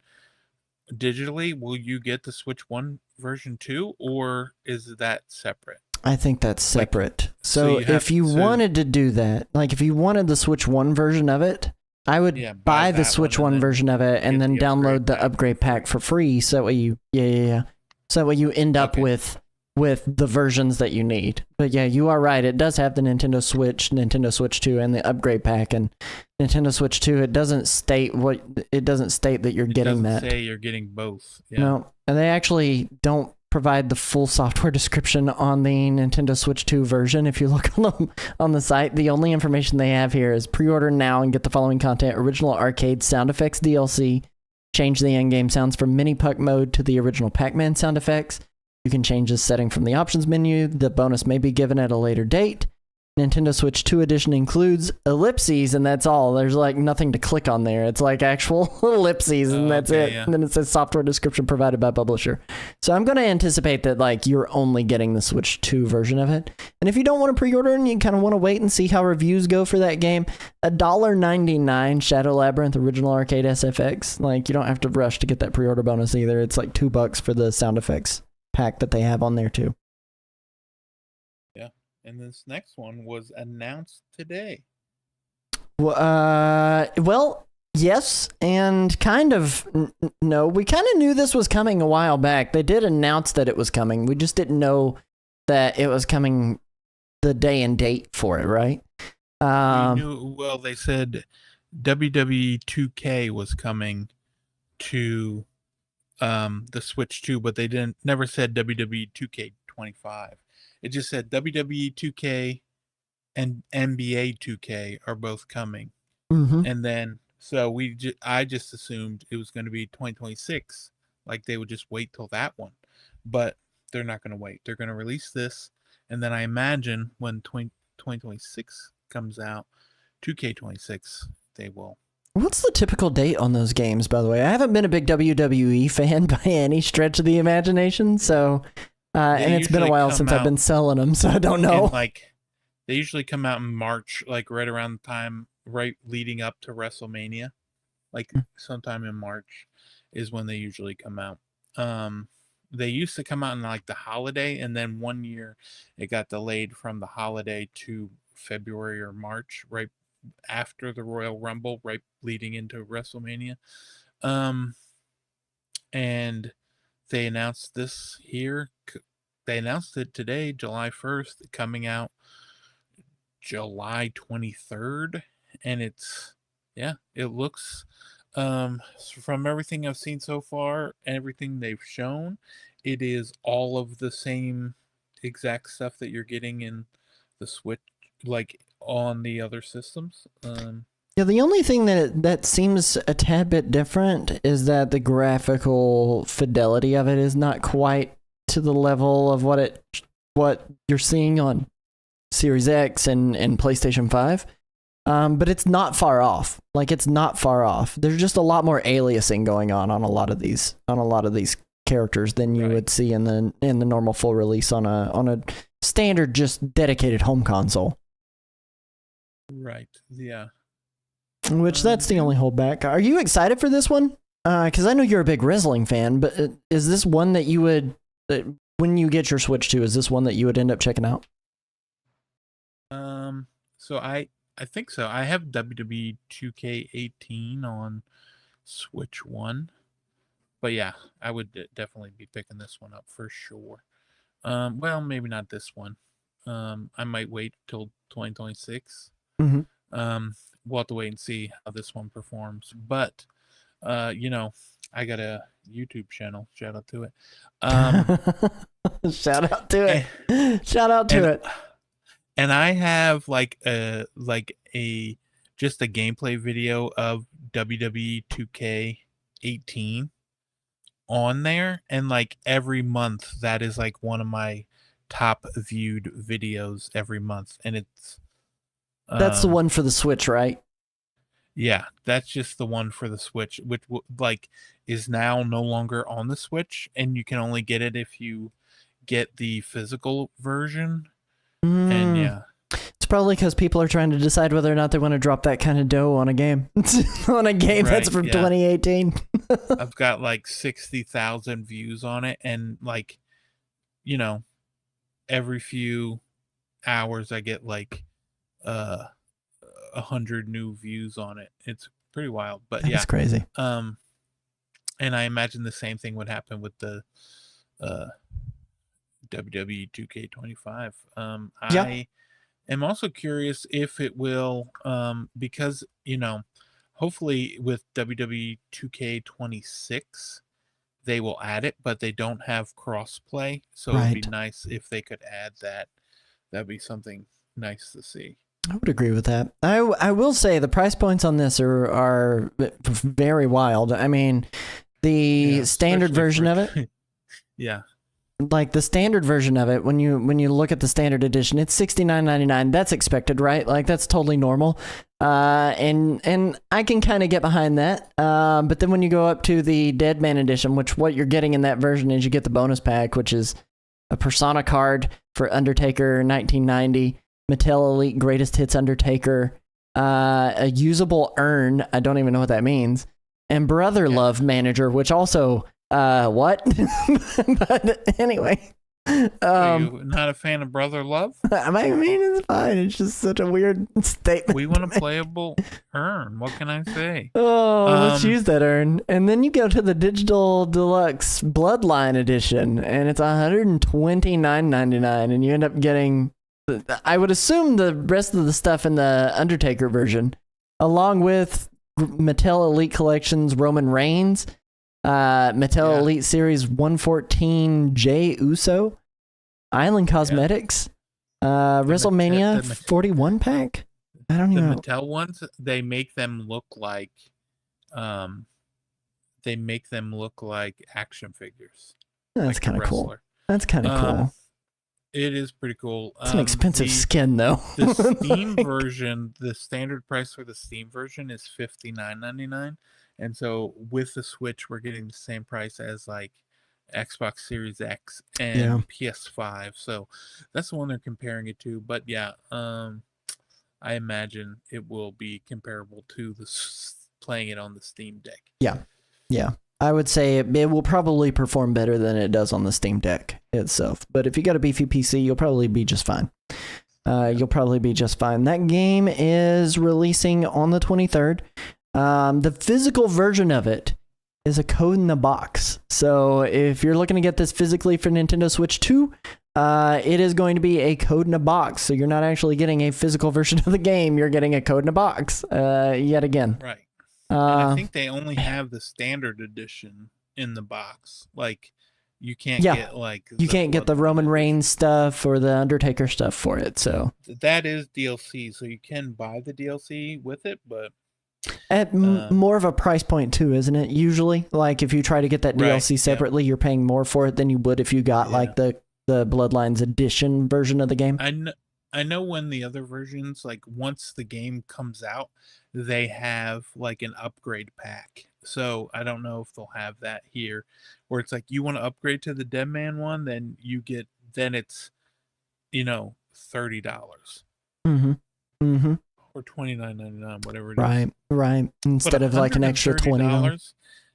[SPEAKER 2] digitally, will you get the Switch 1 version too, or is that separate?
[SPEAKER 1] I think that's separate. So
[SPEAKER 2] you
[SPEAKER 1] if you wanted to do that, like if you wanted the Switch 1 version of it, I would buy the Switch 1 version of it and then download the upgrade pack for free. So that way you, So that way you end up with the versions that you need. But yeah, you are right. It does have the Nintendo Switch 2, and the upgrade pack. And Nintendo Switch 2, it doesn't state that you're getting that.
[SPEAKER 2] It doesn't say you're getting both. Yeah.
[SPEAKER 1] No, and they actually don't provide the full software description on the Nintendo Switch 2 version. If you look on the site, the only information they have here is pre-order now and get the following content: original arcade sound effects DLC, change the in-game sounds from Mini Puck mode to the original Pac-Man sound effects. You can change this setting from the options menu. The bonus may be given at a later date. Nintendo Switch 2 edition includes ellipses, and that's all. There's like nothing to click on there. It's like actual ellipses, and that's it. Yeah. And then it says software description provided by publisher. So I'm going to anticipate that like you're only getting the Switch 2 version of it. And if you don't want to pre-order and you kind of want to wait and see how reviews go for that game, $1.99 Shadow Labyrinth Original Arcade SFX. Like you don't have to rush to get that pre-order bonus either. It's like $2 for the sound effects pack that they have on there too.
[SPEAKER 2] Yeah, and this next one was announced today.
[SPEAKER 1] Well, yes, and kind of no. We kind of knew this was coming a while back. They did announce that it was coming. We just didn't know that it was coming, the day and date for it, right?
[SPEAKER 2] Well, they said WWE 2K was coming to the Switch 2, but they never said WWE 2K25. It just said WWE 2K and NBA 2K are both coming. And then so I just assumed it was going to be 2026, like they would just wait till that one, but they're not going to wait. They're going to release this, and then I imagine when 2026 comes out, 2K26, they will.
[SPEAKER 1] What's the typical date on those games, by the way? I haven't been a big WWE fan by any stretch of the imagination, so and it's been a while since I've been selling them, so I don't know.
[SPEAKER 2] Like they usually come out in March, like right around the time right leading up to WrestleMania. Like sometime in March is when they usually come out. They used to come out in like the holiday, and then one year it got delayed from the holiday to February or March, right after the Royal Rumble, right leading into WrestleMania. And they announced this here. They announced it today, July 1st, coming out July 23rd, and it looks from everything I've seen so far, everything they've shown, it is all of the same exact stuff that you're getting in the Switch, like on the other systems.
[SPEAKER 1] Yeah, the only thing that seems a tad bit different is that the graphical fidelity of it is not quite to the level of what you're seeing on Series X and PlayStation 5. But it's not far off. Like, it's not far off. There's just a lot more aliasing going on a lot of these characters than you would see in the normal full release on a standard just dedicated home console.
[SPEAKER 2] Right. Yeah.
[SPEAKER 1] Which that's the only holdback. Are you excited for this one? Because I know you're a big wrestling fan, but is this one that you would, when you get your Switch 2, is this one that you would end up checking out?
[SPEAKER 2] So I think so. I have WWE 2K18 on Switch 1. But yeah, I would definitely be picking this one up for sure. Well, maybe not this one. I might wait till 2026.
[SPEAKER 1] Mm-hmm.
[SPEAKER 2] We'll have to wait and see how this one performs. But, I got a YouTube channel. Shout out to it.
[SPEAKER 1] Shout out to it. Shout out to it.
[SPEAKER 2] And I have just a gameplay video of WWE 2K18 on there, and like every month that is like one of my top viewed videos every month, and it's
[SPEAKER 1] that's the one for the Switch, right?
[SPEAKER 2] Yeah, that's just the one for the Switch, which is now no longer on the Switch, and you can only get it if you get the physical version. And yeah,
[SPEAKER 1] it's probably because people are trying to decide whether or not they want to drop that kind of dough on a game. On a game that's from 2018.
[SPEAKER 2] I've got like 60,000 views on it, and like, every few hours I get like 100 new views on it. It's pretty wild, but
[SPEAKER 1] That's crazy.
[SPEAKER 2] And I imagine the same thing would happen with the WWE 2K25. I am also curious if it will, because hopefully with WWE 2K26 they will add it, but they don't have crossplay, so it'd be nice if they could add that. That'd be something nice to see.
[SPEAKER 1] I would agree with that. I will say the price points on this are very wild. I mean, the standard version of it.
[SPEAKER 2] Yeah.
[SPEAKER 1] Like the standard version of it, when you look at the standard edition, it's $69.99. That's expected, right? Like that's totally normal. And I can kind of get behind that. But then when you go up to the Deadman edition, which what you're getting in that version is you get the bonus pack, which is a Persona card for Undertaker 1990, Mattel Elite Greatest Hits Undertaker, a usable urn, I don't even know what that means, and Brother Love Manager, which also what? But anyway,
[SPEAKER 2] are you not a fan of Brother Love?
[SPEAKER 1] I mean, it's fine. It's just such a weird statement.
[SPEAKER 2] We want a playable urn. What can I say?
[SPEAKER 1] Oh, let's use that urn. And then you go to the Digital Deluxe Bloodline Edition, and it's $129.99, and you end up getting, I would assume, the rest of the stuff in the Undertaker version, along with Mattel Elite Collections Roman Reigns, Mattel Elite Series 114 Jey Uso, Island Cosmetics, WrestleMania 41 pack. I don't even know.
[SPEAKER 2] The Mattel ones, they make them look like action figures.
[SPEAKER 1] That's
[SPEAKER 2] like
[SPEAKER 1] kind of cool. That's kind of cool.
[SPEAKER 2] It is pretty cool.
[SPEAKER 1] It's an expensive skin, though.
[SPEAKER 2] The Steam version, the standard price for the Steam version is $59.99. And so with the Switch, we're getting the same price as like Xbox Series X and PS5. So that's the one they're comparing it to. But yeah, I imagine it will be comparable to playing it on the Steam Deck.
[SPEAKER 1] Yeah. I would say it will probably perform better than it does on the Steam Deck itself. But if you got a beefy PC, you'll probably be just fine. That game is releasing on the 23rd. The physical version of it is a code in the box. So if you're looking to get this physically for Nintendo Switch 2, it is going to be a code in a box. So you're not actually getting a physical version of the game. You're getting a code in a box yet again.
[SPEAKER 2] Right. And I think they only have the standard edition in the box. Like, you can't get like
[SPEAKER 1] you can't get the Roman Reigns stuff or the Undertaker stuff for it. So
[SPEAKER 2] that is DLC, so you can buy the DLC with it, but
[SPEAKER 1] at more of a price point too, isn't it? Usually, like if you try to get that DLC separately, you're paying more for it than you would if you got like the Bloodlines edition version of the game.
[SPEAKER 2] I know when the other versions, like once the game comes out, they have like an upgrade pack. So I don't know if they'll have that here, where it's like you want to upgrade to the Dead Man one, then it's, $30.
[SPEAKER 1] Mm-hmm. Mm-hmm.
[SPEAKER 2] Or $29.99, whatever it is.
[SPEAKER 1] Right. Instead of like an extra $20.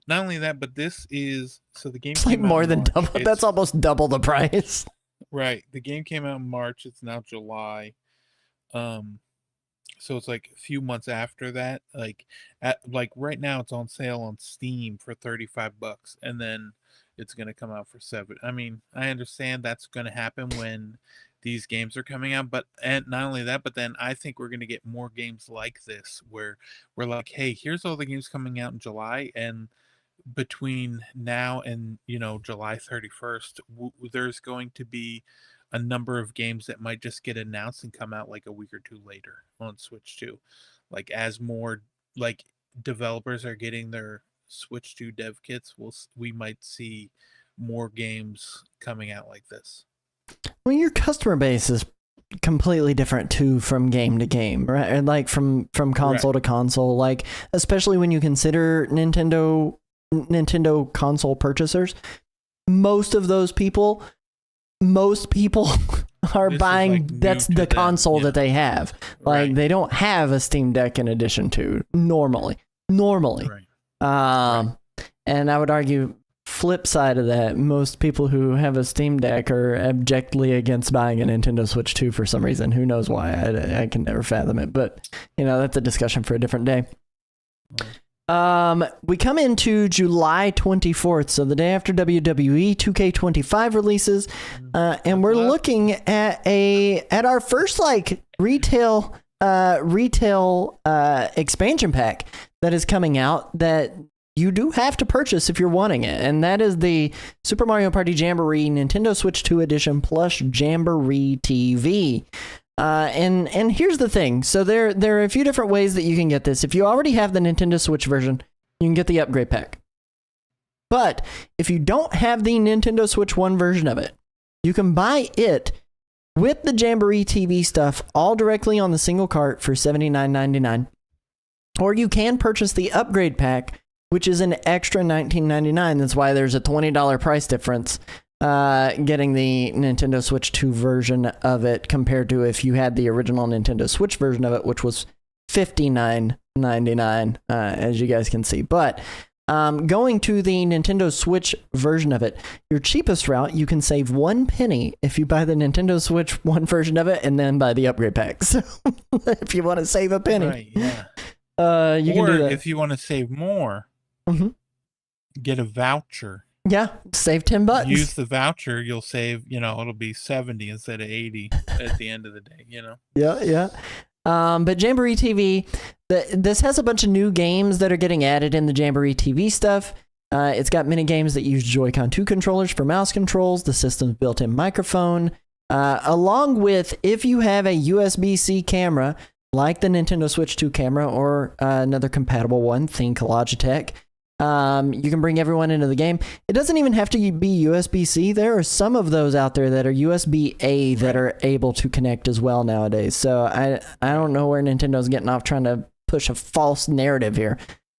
[SPEAKER 2] Not only that, but this is the game.
[SPEAKER 1] It's like more than double. That's almost double the price.
[SPEAKER 2] Right. The game came out in March. It's now July. So it's like a few months after that. Like right now, it's on sale on Steam for $35, and then it's gonna come out for $7. I mean, I understand that's gonna happen when these games are coming out, and not only that, but then I think we're gonna get more games like this, where we're like, hey, here's all the games coming out in July, and between now and July 31st, there's going to be a number of games that might just get announced and come out like a week or two later on Switch 2. Like as more like developers are getting their Switch 2 dev kits, we might see more games coming out like this.
[SPEAKER 1] Well, your customer base is completely different too from game to game, right? And like from console to console, like especially when you consider Nintendo console purchasers, most people are buying
[SPEAKER 2] like
[SPEAKER 1] that's the console that they have. Like
[SPEAKER 2] Right.
[SPEAKER 1] they don't have a Steam Deck in addition to normally.
[SPEAKER 2] Right.
[SPEAKER 1] And I would argue flip side of that, most people who have a Steam Deck are abjectly against buying a Nintendo Switch 2 for some reason. Who knows why? I can never fathom it, but that's a discussion for a different day. We come into July 24th, so the day after WWE 2K25 releases, and we're looking at our first like retail expansion pack that is coming out that you do have to purchase if you're wanting it, and that is the Super Mario Party Jamboree Nintendo Switch 2 Edition plus Jamboree TV. And here's the thing. So there are a few different ways that you can get this. If you already have the Nintendo Switch version, you can get the upgrade pack. But if you don't have the Nintendo Switch 1 version of it, you can buy it with the Jamboree TV stuff all directly on the single cart for $79.99. Or you can purchase the upgrade pack, which is an extra $19.99. That's why there's a $20 price difference getting the Nintendo Switch 2 version of it compared to if you had the original Nintendo Switch version of it, which was $59.99, as you guys can see. But going to the Nintendo Switch version of it, your cheapest route, you can save 1 penny if you buy the Nintendo Switch 1 version of it and then buy the upgrade pack. So if you want to save a penny,
[SPEAKER 2] Right, yeah.
[SPEAKER 1] You can do that.
[SPEAKER 2] If you want to save more, get a voucher.
[SPEAKER 1] Yeah, save $10.
[SPEAKER 2] Use the voucher, you'll save, it'll be 70 instead of 80 at the end of the day,
[SPEAKER 1] Yeah. But Jamboree TV, this has a bunch of new games that are getting added in the Jamboree TV stuff. It's got mini games that use Joy-Con 2 controllers for mouse controls, the system's built-in microphone, along with, if you have a USB-C camera, like the Nintendo Switch 2 camera or another compatible one, think Logitech, you can bring everyone into the game. It doesn't even have to be USB-C. There are some of those out there that are USB-A that are able to connect as well nowadays. So I don't know where Nintendo's getting off trying to push a false narrative here.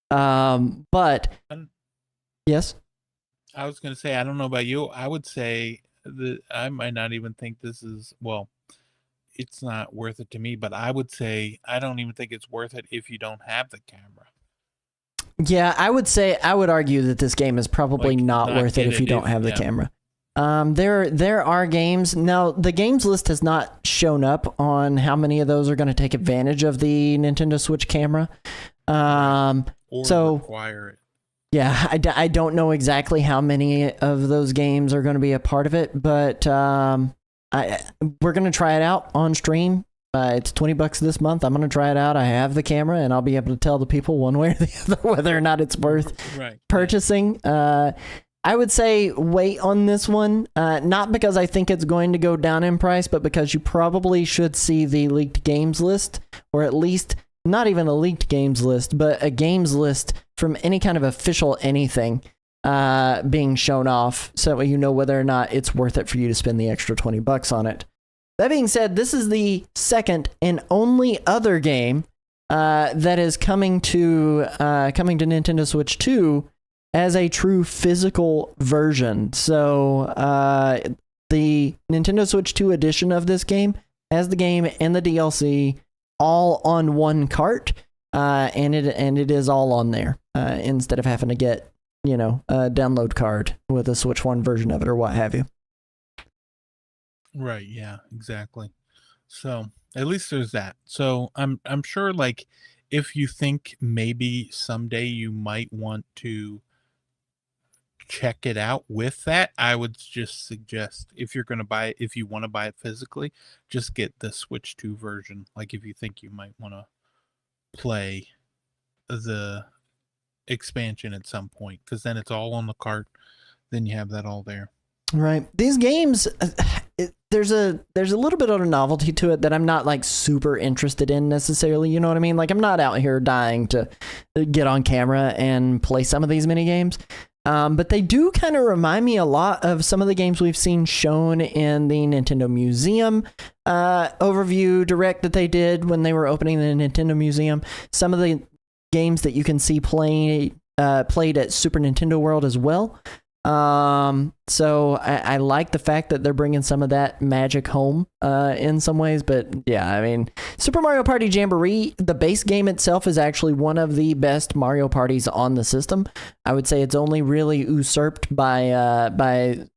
[SPEAKER 1] But yes,
[SPEAKER 2] I was going to say, I don't know about you. I would say that I might not even think this is, it's not worth it to me, but I would say I don't even think it's worth it if you don't have the camera.
[SPEAKER 1] Yeah, I would argue that this game is probably not worth it if you don't have the camera. There are games. Now, the games list has not shown up on how many of those are going to take advantage of the Nintendo Switch camera.
[SPEAKER 2] Or
[SPEAKER 1] so
[SPEAKER 2] require it.
[SPEAKER 1] Yeah, I don't know exactly how many of those games are going to be a part of it, but we're gonna try it out on stream. It's $20 this month. I'm gonna try it out. I have the camera, and I'll be able to tell the people one way or the other whether or not it's worth
[SPEAKER 2] Right.
[SPEAKER 1] purchasing. I would say wait on this one, not because I think it's going to go down in price, but because you probably should see the leaked games list, or at least not even a leaked games list, but a games list from any kind of official anything being shown off, so that you know whether or not it's worth it for you to spend the extra $20 on it. That being said, this is the second and only other game that is coming to Nintendo Switch 2 as a true physical version. So the Nintendo Switch 2 edition of this game has the game and the DLC all on one cart, and it is all on there instead of having to get a download card with a Switch 1 version of it or what have you.
[SPEAKER 2] Right, yeah, exactly. So at least there's that. So I'm sure, like, if you think maybe someday you might want to check it out with that, I would just suggest, if you're gonna buy it, if you want to buy it physically, just get the Switch 2 version. Like, if you think you might want to play the expansion at some point, because then it's all on the cart, then you have that all there.
[SPEAKER 1] Right. These games, there's a little bit of a novelty to it that I'm not like super interested in necessarily. You know what I mean? Like, I'm not out here dying to get on camera and play some of these mini games. But they do kind of remind me a lot of some of the games we've seen shown in the Nintendo Museum overview direct that they did when they were opening the Nintendo Museum. Some of the games that you can see played at Super Nintendo World as well. So I like the fact that they're bringing some of that magic home in some ways, but yeah, I mean, Super Mario Party Jamboree, the base game itself is actually one of the best Mario parties on the system. I would say it's only really usurped by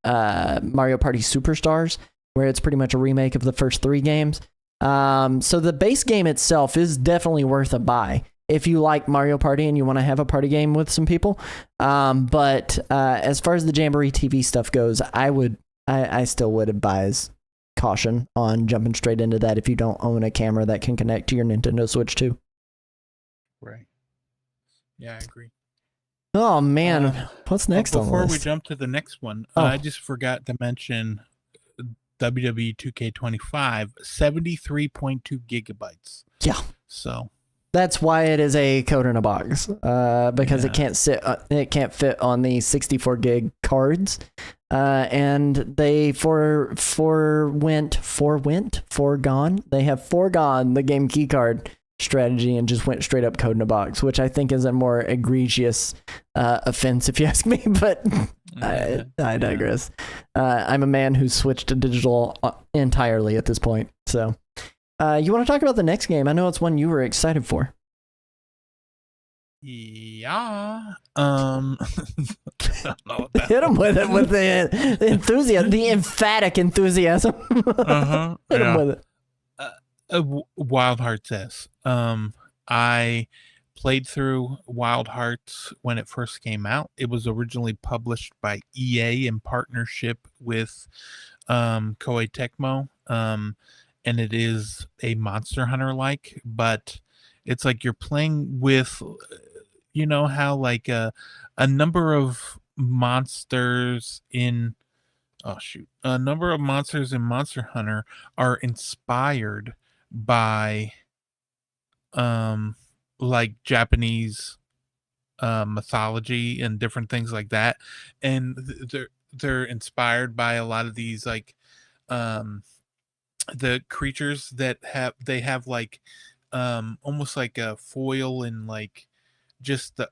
[SPEAKER 1] Mario Party Superstars, where it's pretty much a remake of the first 3 games. So the base game itself is definitely worth a buy if you like Mario Party and you want to have a party game with some people. But as far as the Jamboree TV stuff goes, I still would advise caution on jumping straight into that if you don't own a camera that can connect to your Nintendo Switch 2.
[SPEAKER 2] Right. Yeah, I agree.
[SPEAKER 1] Oh man, what's next on the
[SPEAKER 2] Before we
[SPEAKER 1] list?
[SPEAKER 2] jump to the next one,
[SPEAKER 1] Oh.
[SPEAKER 2] I just forgot to mention WWE 2K25, 73.2 gigabytes.
[SPEAKER 1] Yeah.
[SPEAKER 2] So
[SPEAKER 1] That's why it is a code in a box, because
[SPEAKER 2] Yeah.
[SPEAKER 1] it can't fit on the 64 gig cards, and they foregone. They have foregone the game key card strategy and just went straight up code in a box, which I think is a more egregious offense, if you ask me. But I digress. I'm a man who's switched to digital entirely at this point, so. You want to talk about the next game? I know it's one you were excited for.
[SPEAKER 2] Yeah. I don't know what that
[SPEAKER 1] Hit him with it with the enthusiasm, the emphatic enthusiasm.
[SPEAKER 2] Uh-huh.
[SPEAKER 1] Hit him
[SPEAKER 2] Yeah.
[SPEAKER 1] with it.
[SPEAKER 2] Wild Hearts S. I played through Wild Hearts when it first came out. It was originally published by EA in partnership with Koei Tecmo. And it is a Monster Hunter like, but it's like you're playing with, you know how like a number of monsters in Monster Hunter are inspired by like Japanese mythology and different things like that, and they're inspired by a lot of these like the creatures that have like almost like a foil and like just the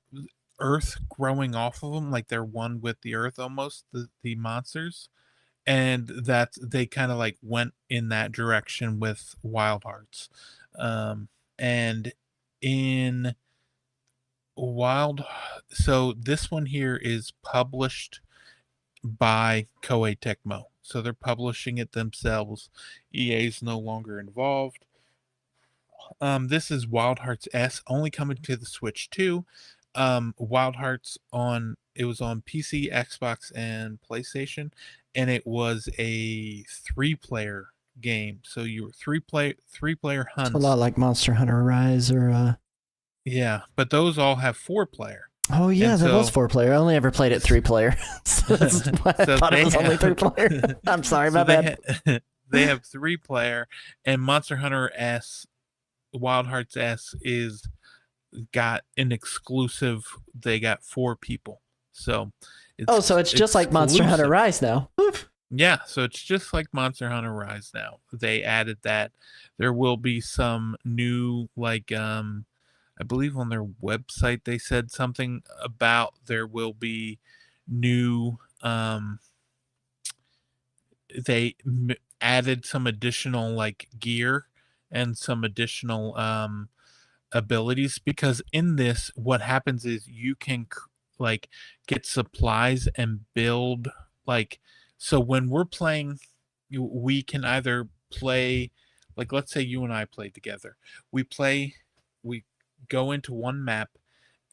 [SPEAKER 2] earth growing off of them, like they're one with the earth almost, the monsters, and that they kind of like went in that direction with Wild Hearts. And in so this one here is published by Koei Tecmo. So they're publishing it themselves. EA's no longer involved. This is Wild Hearts S, only coming to the Switch 2. Wild Hearts it was on PC, Xbox, and PlayStation. and it was a 3-player game. So you were three-player hunts.
[SPEAKER 1] It's a lot like Monster Hunter Rise or.
[SPEAKER 2] Yeah, but those all have 4-player.
[SPEAKER 1] Oh yeah,
[SPEAKER 2] And
[SPEAKER 1] that
[SPEAKER 2] so-
[SPEAKER 1] was 4-player. I only ever played it 3-player. So that's why I
[SPEAKER 2] So
[SPEAKER 1] thought it
[SPEAKER 2] they
[SPEAKER 1] was only
[SPEAKER 2] have-
[SPEAKER 1] 3-player. I'm sorry,
[SPEAKER 2] So
[SPEAKER 1] my bad.
[SPEAKER 2] they have 3-player, and Monster Hunter S, Wild Hearts S is got an exclusive. They got 4 people. So
[SPEAKER 1] So it's just like Monster Hunter
[SPEAKER 2] exclusive.
[SPEAKER 1] Rise now. Oof.
[SPEAKER 2] Yeah, so it's just like Monster Hunter Rise now. They added that. There will be some new, like, I believe on their website they said something about there will be new, added some additional, like, gear and some additional abilities, because in this, what happens is you can, like, get supplies and build, like, so when we're playing, we can either play, like, let's say you and I play together. We go into one map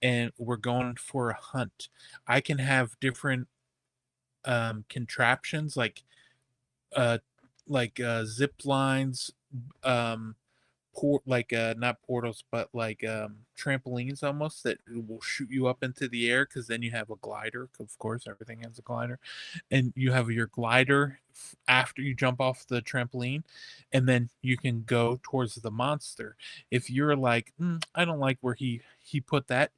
[SPEAKER 2] and we're going for a hunt. I can have different contraptions like zip lines, not portals, but like trampolines almost, that will shoot you up into the air, because then you have a glider. Of course, everything has a glider, and you have your glider after you jump off the trampoline, and then you can go towards the monster. If you're like, I don't like where he put that,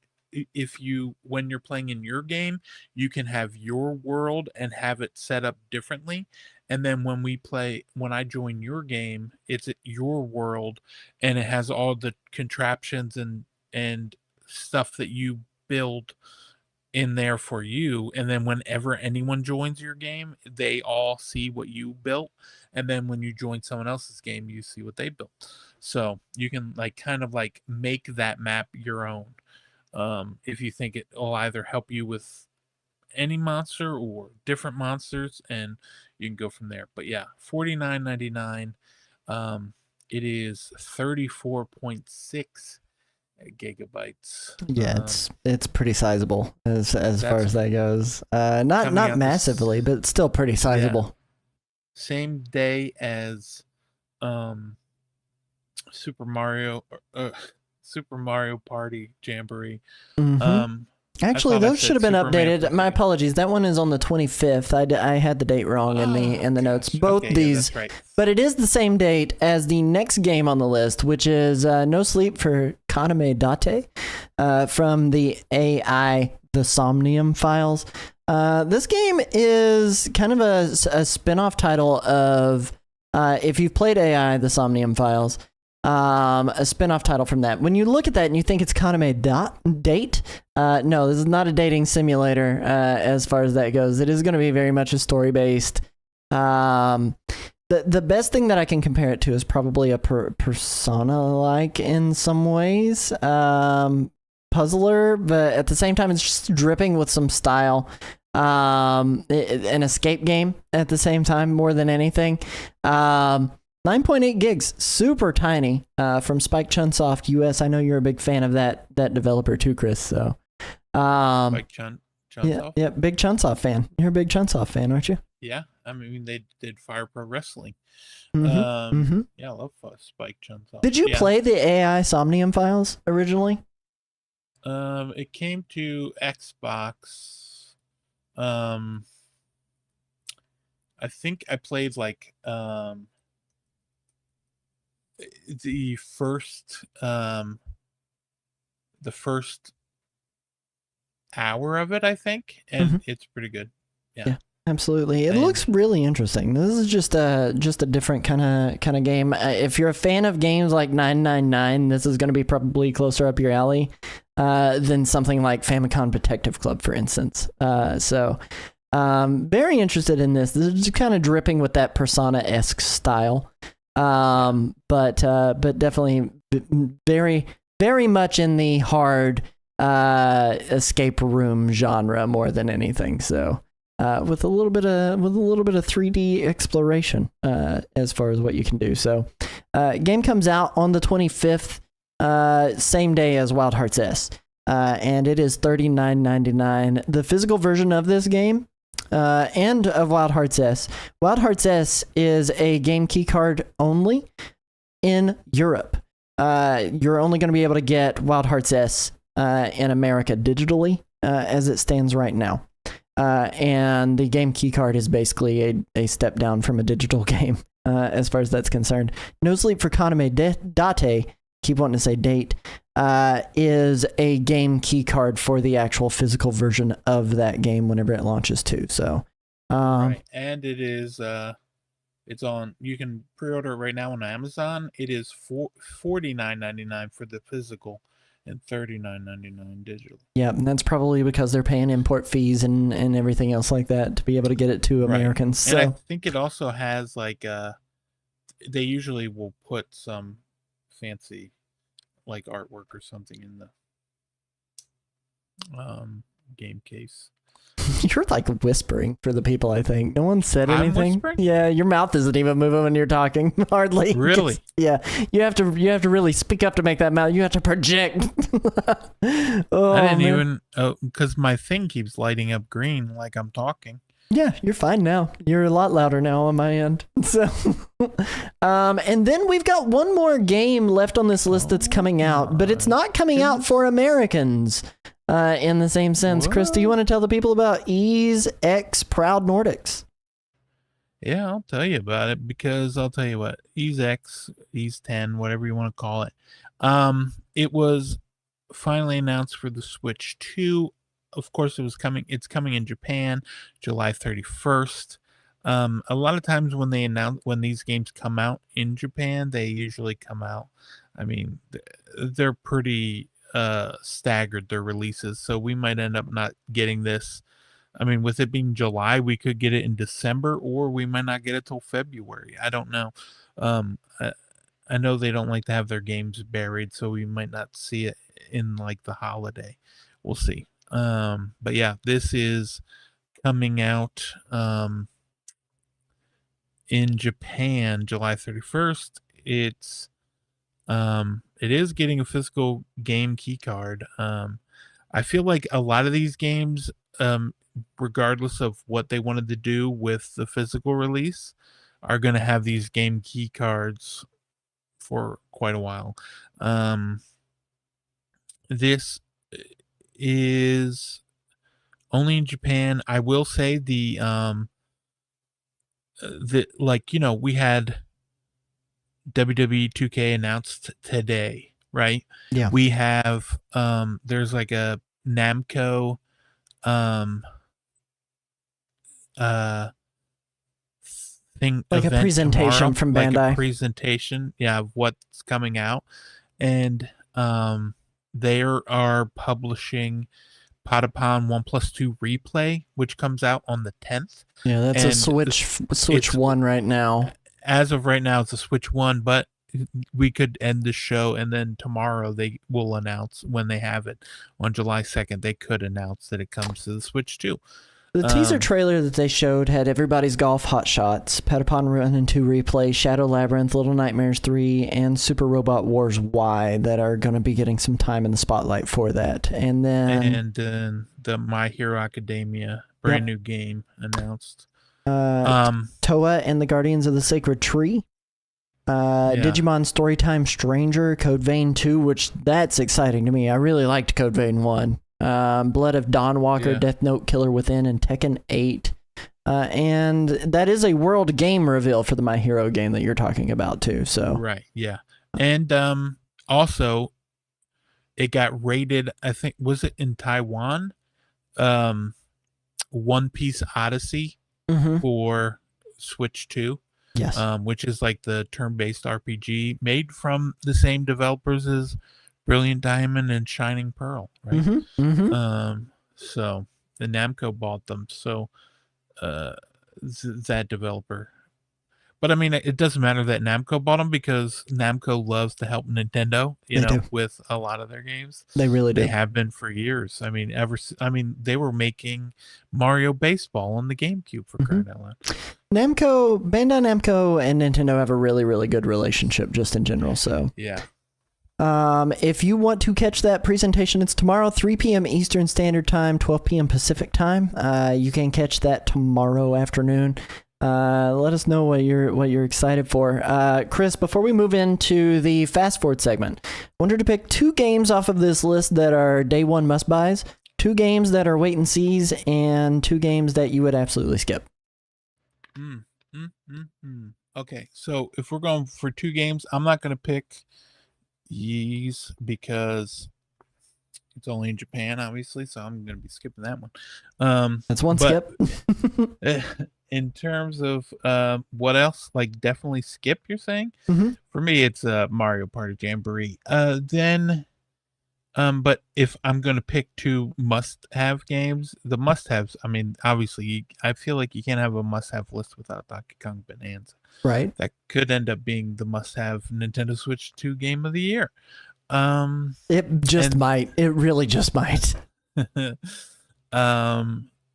[SPEAKER 2] when you're playing in your game, you can have your world and have it set up differently. And then when I join your game, it's at your world, and it has all the contraptions and stuff that you build in there for you. And then whenever anyone joins your game, they all see what you built. And then when you join someone else's game, you see what they built. So you can kind of make that map your own. If you think it will either help you with any monster or different monsters, and you can go from there. But yeah, $49.99. It is 34.6 gigabytes.
[SPEAKER 1] Yeah, it's pretty sizable as far
[SPEAKER 2] that's
[SPEAKER 1] as that goes. Not
[SPEAKER 2] coming out this-
[SPEAKER 1] massively, but still pretty sizable.
[SPEAKER 2] Same day as Super Mario Party Jamboree.
[SPEAKER 1] Mhm. Actually,
[SPEAKER 2] thought I
[SPEAKER 1] those
[SPEAKER 2] said
[SPEAKER 1] should have been
[SPEAKER 2] Superman
[SPEAKER 1] updated. My
[SPEAKER 2] Party.
[SPEAKER 1] apologies. That one is on the 25th. I had the date wrong in the notes. Both
[SPEAKER 2] Okay, yeah,
[SPEAKER 1] these,
[SPEAKER 2] that's right.
[SPEAKER 1] but it is the same date as the next game on the list, which is No Sleep for Kaname Date from the AI The Somnium Files. This game is kind of a spin-off title of, if you've played AI The Somnium Files, a spin-off title from that. When you look at that and you think it's Kaname Date, no, this is not a dating simulator as far as that goes. It is going to be very much a story-based. The best thing that I can compare it to is probably a Persona-like in some ways. Puzzler, but at the same time, it's just dripping with some style. An escape game at the same time, more than anything. 9.8 gigs, super tiny, from Spike Chunsoft US. I know you're a big fan of that developer too, Chris. So,
[SPEAKER 2] Like Chunsoft?
[SPEAKER 1] yeah, big Chunsoft fan. You're a big Chunsoft fan, aren't you?
[SPEAKER 2] Yeah, I mean they did Fire Pro Wrestling.
[SPEAKER 1] Mhm.
[SPEAKER 2] Yeah, I love Spike Chunsoft.
[SPEAKER 1] Did you
[SPEAKER 2] Yeah.
[SPEAKER 1] play the AI Somnium Files originally?
[SPEAKER 2] It came to Xbox. I think I played the first hour of it, I think, and it's pretty good. Yeah.
[SPEAKER 1] Absolutely. It
[SPEAKER 2] And-
[SPEAKER 1] looks really interesting. This is just a different kind of game. If you're a fan of games like 999, this is going to be probably closer up your alley than something like Famicom Detective Club, for instance. So very interested in this. This is just kind of dripping with that Persona-esque style. But definitely very, very much in the hard escape room genre more than anything. So with a little bit of 3D exploration as far as what you can do. So game comes out on the 25th, same day as Wild Hearts S, and it is $39.99. The physical version of this game and of Wild Hearts S. Wild Hearts S is a game keycard only in Europe. You're only going to be able to get Wild Hearts S in America digitally as it stands right now. And the game keycard is basically a step down from a digital game as far as that's concerned. No Sleep for Kaname Date, keep wanting to say date, is a game keycard for the actual physical version of that game whenever it launches too. So,
[SPEAKER 2] Right. And it is it's on, you can pre-order it right now on Amazon. It is $49.99 for the physical and $39.99 digital.
[SPEAKER 1] yeah, and that's probably because they're paying import fees and everything else like that to be able to get it to
[SPEAKER 2] Right.
[SPEAKER 1] Americans. So
[SPEAKER 2] And I think it also has like they usually will put some fancy like artwork or something in the game case.
[SPEAKER 1] you're like whispering for the people, I think. No one said
[SPEAKER 2] I'm
[SPEAKER 1] anything.
[SPEAKER 2] whispering?
[SPEAKER 1] Yeah, your mouth isn't even moving when you're talking, hardly.
[SPEAKER 2] Really?
[SPEAKER 1] Yeah, you have to really speak up to make that mouth. You have to project. Oh,
[SPEAKER 2] I didn't
[SPEAKER 1] man.
[SPEAKER 2] even because my thing keeps lighting up green like I'm talking.
[SPEAKER 1] Yeah, you're fine now. You're a lot louder now on my end. So, and then we've got one more game left on this list that's coming out, but it's not coming out for Americans in the same sense. Chris, do you want to tell the people about Ease X Proud Nordics?
[SPEAKER 2] Yeah, I'll tell you about it because I'll tell you what, Ease X, Ease 10, whatever you want to call it. It was finally announced for the Switch 2. Of course, it's coming in Japan, July 31st. A lot of times when these games come out in Japan, they usually come out, I mean, they're pretty staggered, their releases. So we might end up not getting this. I mean, with it being July, we could get it in December, or we might not get it till February. I don't know. I know they don't like to have their games buried, so we might not see it in like the holiday. We'll see. But yeah, this is coming out in Japan, July 31st. It is getting a physical game keycard. I feel like a lot of these games, regardless of what they wanted to do with the physical release, are going to have these game keycards for quite a while. This is only in Japan. I will say we had WWE 2K announced today, right?
[SPEAKER 1] Yeah.
[SPEAKER 2] We have there's like a Namco thing,
[SPEAKER 1] Like a
[SPEAKER 2] event
[SPEAKER 1] presentation
[SPEAKER 2] tomorrow,
[SPEAKER 1] from
[SPEAKER 2] like
[SPEAKER 1] Bandai.
[SPEAKER 2] a presentation, yeah, of what's coming out. And they are publishing Patapon 1+2 Replay, which comes out on the 10th.
[SPEAKER 1] Yeah, that's a
[SPEAKER 2] And
[SPEAKER 1] Switch
[SPEAKER 2] it's-
[SPEAKER 1] 1 right now.
[SPEAKER 2] As of right now, it's a Switch 1, but we could end the show and then tomorrow they will announce when they have it. On July 2nd, they could announce that it comes to the Switch 2.
[SPEAKER 1] The teaser trailer that they showed had Everybody's Golf Hot Shots, Patapon Run 2 Replay, Shadow Labyrinth, Little Nightmares 3, and Super Robot Wars Y that are going to be getting some time in the spotlight for that. And then
[SPEAKER 2] And then the My Hero Academia brand new game announced.
[SPEAKER 1] Toa and the Guardians of the Sacred Tree. Digimon Storytime Stranger, Code Vein 2, which that's exciting to me. I really liked Code Vein 1. Blood of Dawnwalker,
[SPEAKER 2] Yeah.
[SPEAKER 1] Death Note Killer Within, and Tekken 8. And that is a world game reveal for the My Hero game that you're talking about too. So
[SPEAKER 2] Right, yeah. And also it got rated, I think, was it in Taiwan? One Piece Odyssey for Switch 2.
[SPEAKER 1] yes,
[SPEAKER 2] Which is like the turn-based RPG made from the same developers as Brilliant Diamond and Shining Pearl, right? So the Namco bought them, so that developer. But I mean, it doesn't matter that Namco bought them because Namco loves to help Nintendo,
[SPEAKER 1] They do.
[SPEAKER 2] with a lot of their games.
[SPEAKER 1] they really do.
[SPEAKER 2] They have been for years. I mean, they were making Mario Baseball on the GameCube for crying out loud.
[SPEAKER 1] Bandai Namco and Nintendo have a really, really good relationship just in general. So
[SPEAKER 2] Yeah.
[SPEAKER 1] If you want to catch that presentation, it's tomorrow, 3 p.m. Eastern Standard Time, 12 p.m. Pacific Time. You can catch that tomorrow afternoon. Let us know what you're excited for. Chris, before we move into the fast forward segment, I wanted to pick 2 games off of this list that are day one must buys, 2 games that are wait and sees, and 2 games that you would absolutely skip.
[SPEAKER 2] Okay, so if we're going for 2 games, I'm not going to pick Ys because it's only in Japan, obviously, so I'm going to be skipping that one.
[SPEAKER 1] That's one
[SPEAKER 2] but-
[SPEAKER 1] skip.
[SPEAKER 2] In terms of what else, like definitely skip, you're saying?
[SPEAKER 1] Mhm.
[SPEAKER 2] For me, it's Mario Party Jamboree. But if I'm going to pick 2 must-have games, the must-haves, I mean, obviously, I feel like you can't have a must-have list without Donkey Kong Bonanza.
[SPEAKER 1] Right.
[SPEAKER 2] That could end up being the must-have Nintendo Switch 2 game of the year.
[SPEAKER 1] It just might. It really just might.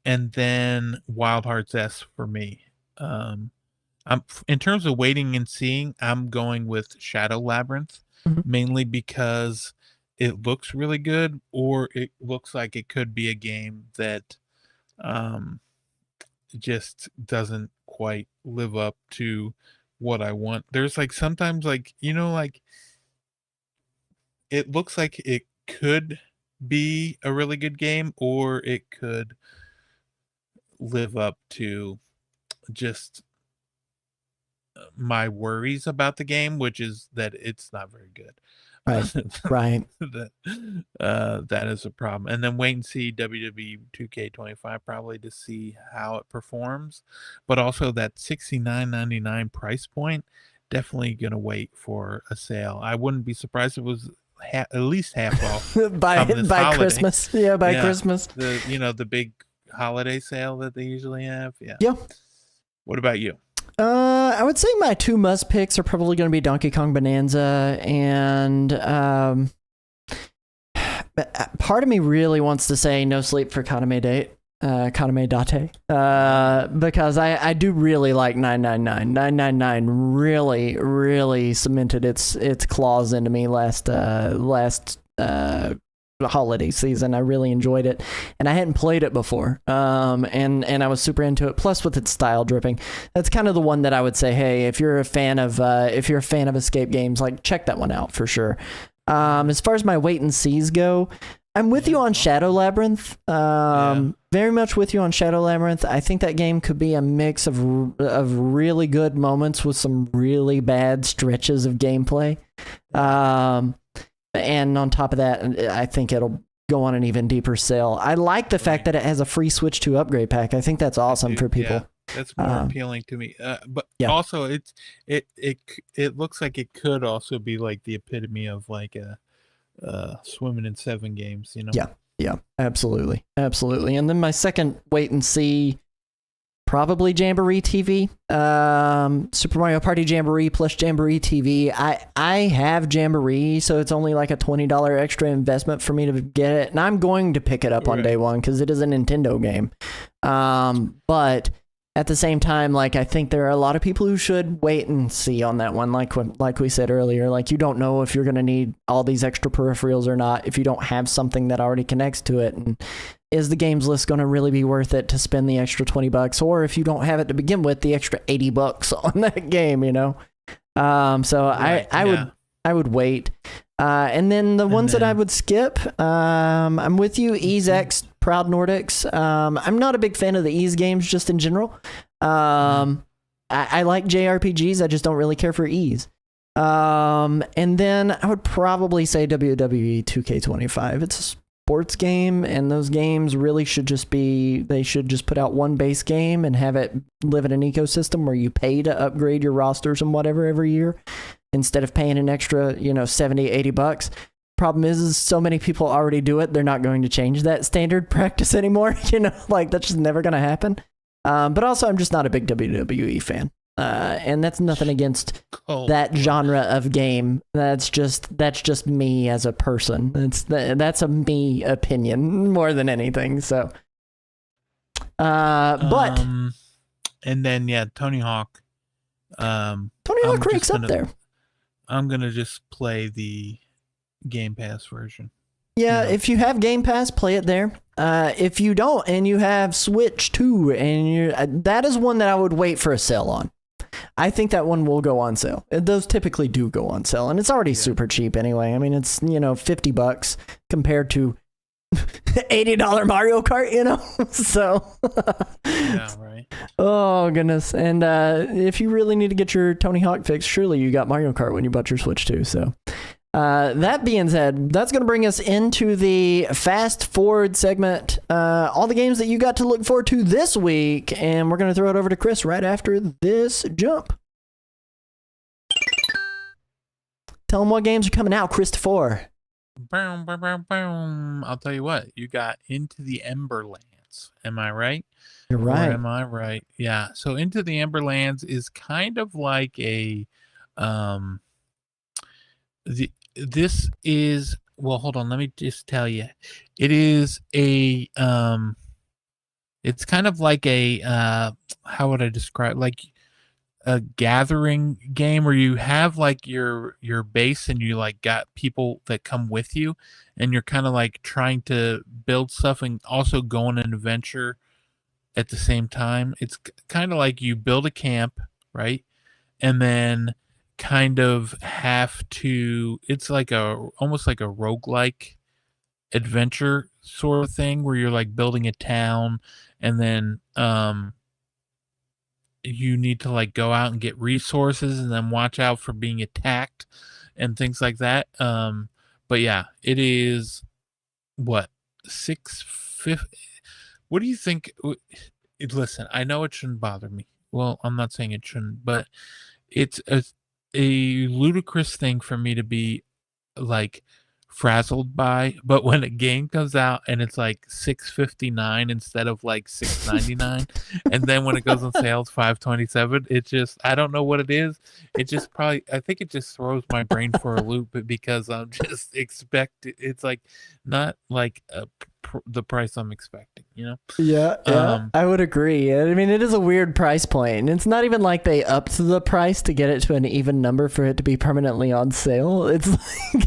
[SPEAKER 2] And then Wild Hearts S for me. I'm in terms of waiting and seeing, I'm going with Shadow Labyrinth,
[SPEAKER 1] Mhm.
[SPEAKER 2] mainly because it looks really good, or it looks like it could be a game that just doesn't quite live up to what I want. There's like sometimes like, like it looks like it could be a really good game, or it could live up to just my worries about the game, which is that it's not very good.
[SPEAKER 1] Right. Right.
[SPEAKER 2] That is a problem. And then wait and see WWE 2K25 probably to see how it performs, but also that $69.99 price point, definitely gonna wait for a sale. I wouldn't be surprised if it was at least half off
[SPEAKER 1] by
[SPEAKER 2] this holiday.
[SPEAKER 1] Christmas. Yeah, by
[SPEAKER 2] Yeah.
[SPEAKER 1] Christmas.
[SPEAKER 2] the big holiday sale that they usually have. Yeah.
[SPEAKER 1] Yeah.
[SPEAKER 2] What about you?
[SPEAKER 1] I would say my 2 must picks are probably going to be Donkey Kong Bonanza and part of me really wants to say No Sleep for Kaname Date. Kaname Date. Because I do really like 999. 999 really, really cemented its claws into me last holiday season. I really enjoyed it, and I hadn't played it before. And I was super into it. Plus, with its style dripping, that's kind of the one that I would say, hey, if you're a fan of escape games, like check that one out for sure. As far as my wait and sees go, I'm with you on Shadow Labyrinth. Very much with you on Shadow Labyrinth. I think that game could be a mix of really good moments with some really bad stretches of gameplay. And on top of that, I think it'll go on an even deeper sale. I like the fact that it has a free Switch 2 upgrade pack. I think that's awesome for people.
[SPEAKER 2] Yeah, that's more appealing to me. But
[SPEAKER 1] Yeah.
[SPEAKER 2] also, it looks like it could also be like the epitome of like a swimming in 7 games.
[SPEAKER 1] Yeah, absolutely. Absolutely. And then my second wait and see, probably Jamboree TV. Super Mario Party Jamboree plus Jamboree TV. I have Jamboree, so it's only like a $20 extra investment for me to get it. And I'm going to pick it up on
[SPEAKER 2] Right.
[SPEAKER 1] day one because it is a Nintendo game. But at the same time, like, I think there are a lot of people who should wait and see on that one. Like we said earlier, like, you don't know if you're going to need all these extra peripherals or not if you don't have something that already connects to it. And is the games list going to really be worth it to spend the extra $20? Or if you don't have it to begin with, the extra $80 on that game, So
[SPEAKER 2] Right,
[SPEAKER 1] I would wait. And then the ones that I would skip, I'm with you, Ys X, Proud Nordics. I'm not a big fan of the Ys games just in general. I like JRPGs, I just don't really care for Ys. And then I would probably say WWE 2K25. It's a sports game, and those games really should just put out one base game and have it live in an ecosystem where you pay to upgrade your rosters and whatever every year instead of paying an extra, $70-$80. Problem is so many people already do it, they're not going to change that standard practice anymore. That's just never going to happen. But also, I'm just not a big WWE fan. And that's nothing against that genre of game. That's just me as a person. That's a me opinion more than anything. So, but
[SPEAKER 2] and then Tony Hawk.
[SPEAKER 1] Tony Hawk ranks up there.
[SPEAKER 2] I'm gonna just play the Game Pass version.
[SPEAKER 1] Yeah,
[SPEAKER 2] Yeah.
[SPEAKER 1] if you have Game Pass, play it there. If you don't, and you have Switch 2, and you that is one that I would wait for a sale on. I think that one will go on sale. Those typically do go on sale, and it's already super cheap anyway. I mean, it's $50 compared to $80 Mario Kart, So,
[SPEAKER 2] Yeah, right.
[SPEAKER 1] oh goodness. And if you really need to get your Tony Hawk fix, surely you got Mario Kart when you bought your Switch 2. So. That being said, that's going to bring us into the fast forward segment. All the games that you got to look forward to this week, and we're going to throw it over to Chris right after this jump. Tell them what games are coming out, Christopher.
[SPEAKER 2] Boom, boom, boom, boom. I'll tell you what. You got Into the Emberlands. Am I right?
[SPEAKER 1] You're
[SPEAKER 2] Or
[SPEAKER 1] right.
[SPEAKER 2] am I right? Yeah. So Into the Emberlands is kind of like a this is, well, hold on, let me just tell you. It is a it's kind of like a how would I describe, like a gathering game where you have like your base and you like got people that come with you, and you're kind of like trying to build stuff and also go on an adventure at the same time. It's kind of like you build a camp, right? And then kind of have to, it's like almost like a roguelike adventure sort of thing where you're like building a town, and then you need to like go out and get resources and then watch out for being attacked and things like that. But yeah, it is what, 650. What do you think? Listen, I know it shouldn't bother me. Well, I'm not saying it shouldn't, but it's a ludicrous thing for me to be like frazzled by. But when a game comes out and it's like $6.59 instead of like $6.99, and then when it goes on sale it's $5.27, it just, I don't know what it is. It just probably, I think it just throws my brain for a loop because I'm just it's like not like the price I'm expecting,
[SPEAKER 1] Yeah, I would agree. I mean, it is a weird price point, and it's not even like they upped the price to get it to an even number for it to be permanently on sale. It's like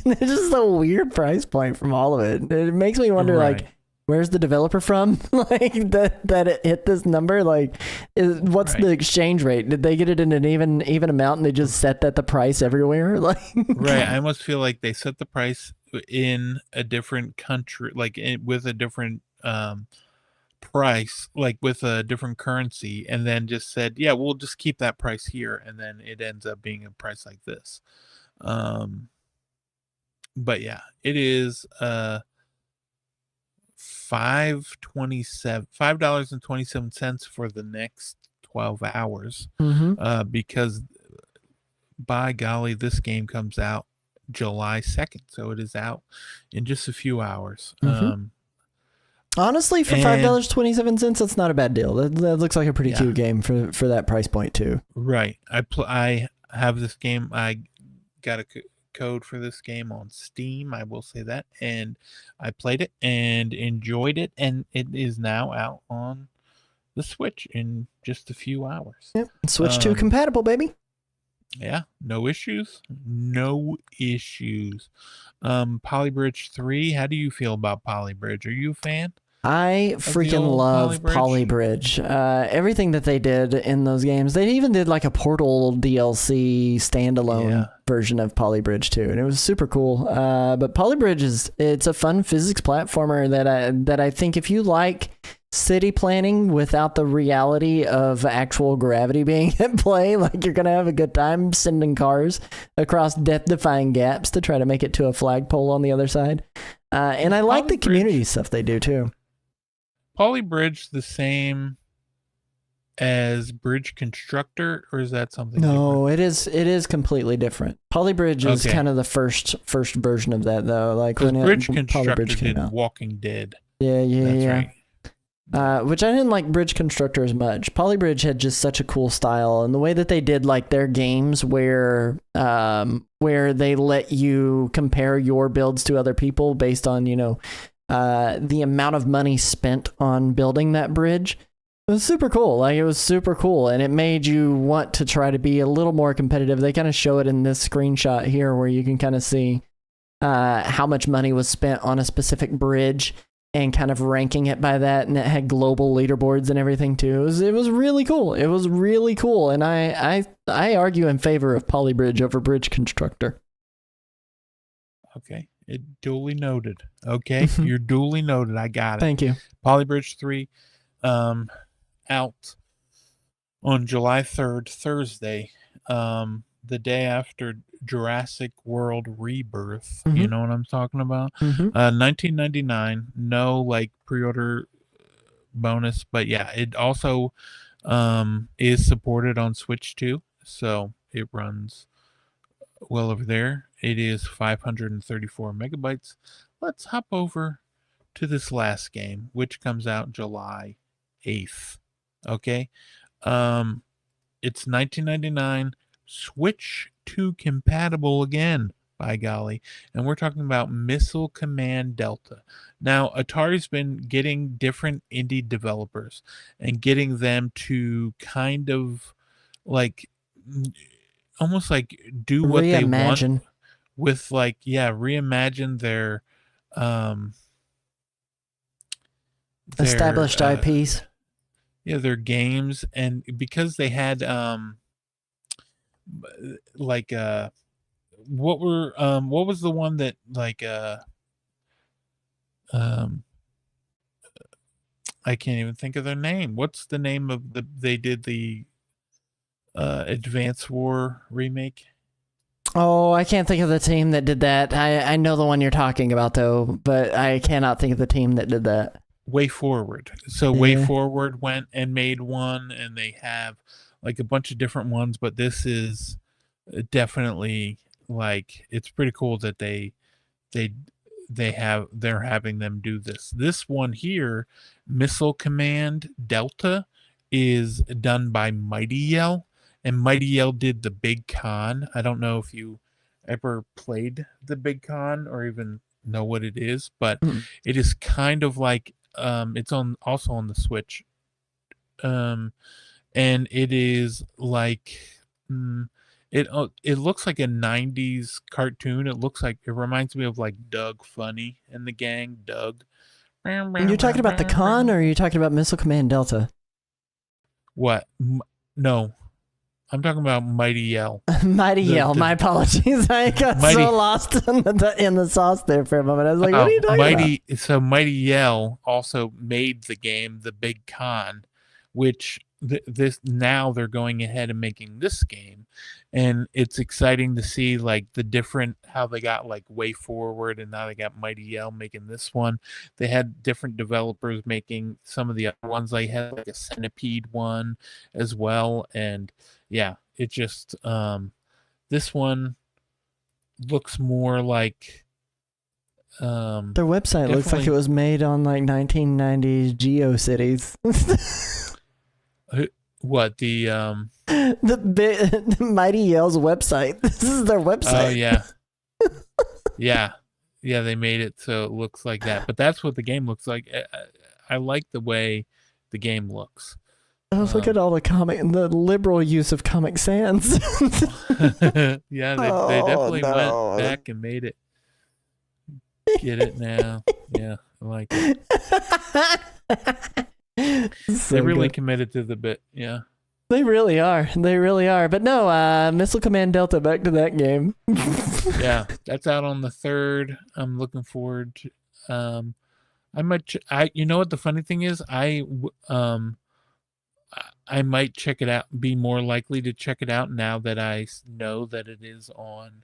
[SPEAKER 1] it's just a weird price point from all of it. It makes me wonder,
[SPEAKER 2] Right.
[SPEAKER 1] like, where's the developer from? Like that it hit this number. Like, what's
[SPEAKER 2] Right.
[SPEAKER 1] the exchange rate? Did they get it in an even amount, and they just set that the price everywhere? Like,
[SPEAKER 2] Right. I almost feel like they set the price in a different country, like with a different price, like with a different currency, and then just said, yeah, we'll just keep that price here, and then it ends up being a price like this. But yeah, it is $5.27 for the next 12 hours. Because by golly, this game comes out July 2nd, so it is out in just a few hours.
[SPEAKER 1] Honestly, for
[SPEAKER 2] And-
[SPEAKER 1] $5.27, that's not a bad deal. That looks like a pretty
[SPEAKER 2] Yeah.
[SPEAKER 1] cute game for that price point too.
[SPEAKER 2] Right. I have this game. I got a code for this game on Steam, I will say that, and I played it and enjoyed it, and it is now out on the Switch in just a few hours.
[SPEAKER 1] Yep. Switch 2 compatible, baby.
[SPEAKER 2] Yeah, no issues. No issues. Polybridge 3, how do you feel about Polybridge? Are you a fan?
[SPEAKER 1] I
[SPEAKER 2] the
[SPEAKER 1] freaking
[SPEAKER 2] old
[SPEAKER 1] love
[SPEAKER 2] Polybridge?
[SPEAKER 1] Polybridge. Everything that they did in those games. They even did like a Portal DLC standalone
[SPEAKER 2] Yeah.
[SPEAKER 1] version of Polybridge too, and it was super cool. But Polybridge it's a fun physics platformer that I think if you like city planning without the reality of actual gravity being at play, like, you're gonna have a good time sending cars across death-defying gaps to try to make it to a flagpole on the other side. And I like the
[SPEAKER 2] Polybridge-
[SPEAKER 1] community stuff they do too.
[SPEAKER 2] Polybridge the same as Bridge Constructor, or is that something
[SPEAKER 1] No, it is completely different. Polybridge is
[SPEAKER 2] Okay.
[SPEAKER 1] kind of the first version of that though. Like
[SPEAKER 2] different?
[SPEAKER 1] when
[SPEAKER 2] Bridge Constructor
[SPEAKER 1] Polybridge came
[SPEAKER 2] did
[SPEAKER 1] out.
[SPEAKER 2] Walking Dead.
[SPEAKER 1] Yeah,
[SPEAKER 2] That's right.
[SPEAKER 1] Which I didn't like Bridge Constructor as much. Polybridge had just such a cool style, and the way that they did like their games where they let you compare your builds to other people based on the amount of money spent on building that bridge. It was super cool. Like, it was super cool, and it made you want to try to be a little more competitive. They kind of show it in this screenshot here where you can kind of see how much money was spent on a specific bridge and kind of ranking it by that, and it had global leaderboards and everything too. It was really cool. It was really cool, and I argue in favor of Polybridge over Bridge Constructor.
[SPEAKER 2] Okay. It duly noted. Okay. You're duly noted. I got it.
[SPEAKER 1] Thank you.
[SPEAKER 2] Polybridge 3 out on July 3rd, Thursday, the day after Jurassic World Rebirth. You know what I'm talking about? $19.99. No like pre-order bonus, but yeah, it also is supported on Switch too, so it runs well over there. It is 534 megabytes. Let's hop over to this last game, which comes out July 8th. Okay. It's $19.99, Switch 2 compatible again, by golly. And we're talking about Missile Command Delta. Now, Atari's been getting different indie developers and getting them to kind of like almost like do what they want with like, reimagine their
[SPEAKER 1] established IPs.
[SPEAKER 2] Yeah, their games, and because they had what was the one that like I can't even think of their name. What's the name of they did the Advance War remake?
[SPEAKER 1] Oh, I can't think of the team that did that. I know the one you're talking about though, but I cannot think of the team that did that.
[SPEAKER 2] Way Forward. So Way Forward went and made one, and they have like a bunch of different ones, but this is definitely like, it's pretty cool that they're having them do this. This one here, Missile Command Delta, is done by Mighty Yell, and Mighty Yell did the Big Con. I don't know if you ever played the Big Con or even know what it is, but it is kind of like it's also on the Switch, and it is like it looks like a 90s cartoon. It reminds me of like Doug Funny and the gang. Doug.
[SPEAKER 1] You're talking about the Con, or are you talking about Missile Command Delta?
[SPEAKER 2] What? No, I'm talking about Mighty Yell.
[SPEAKER 1] Mighty Yell. My apologies. I got so lost in the sauce there for a moment. I was like, what are you talking about?
[SPEAKER 2] So Mighty Yell also made the game The Big Con, which now they're going ahead and making this game, and it's exciting to see like the different, how they got like Way Forward, and now they got Mighty Yell making this one. They had different developers making some of the other ones. They had like a Centipede one as well, and yeah, it just this one looks more like
[SPEAKER 1] their website looks like it was made on like 1990s GeoCities.
[SPEAKER 2] What the
[SPEAKER 1] Mighty Yell's website? This is their website.
[SPEAKER 2] Oh yeah, yeah. They made it so it looks like that, but that's what the game looks like. I like the way the game looks.
[SPEAKER 1] Look at all the liberal use of Comic Sans.
[SPEAKER 2] Yeah, they definitely went back and made it. Get it now? Yeah, I like it.
[SPEAKER 1] So
[SPEAKER 2] they really
[SPEAKER 1] good.
[SPEAKER 2] committed to the bit, yeah.
[SPEAKER 1] They really are. But no, Missile Command Delta, back to that game.
[SPEAKER 2] Yeah, that's out on the 3rd. I'm looking forward to. You know what the funny thing is? I might check it out. Be more likely to check it out now that I know that it is on.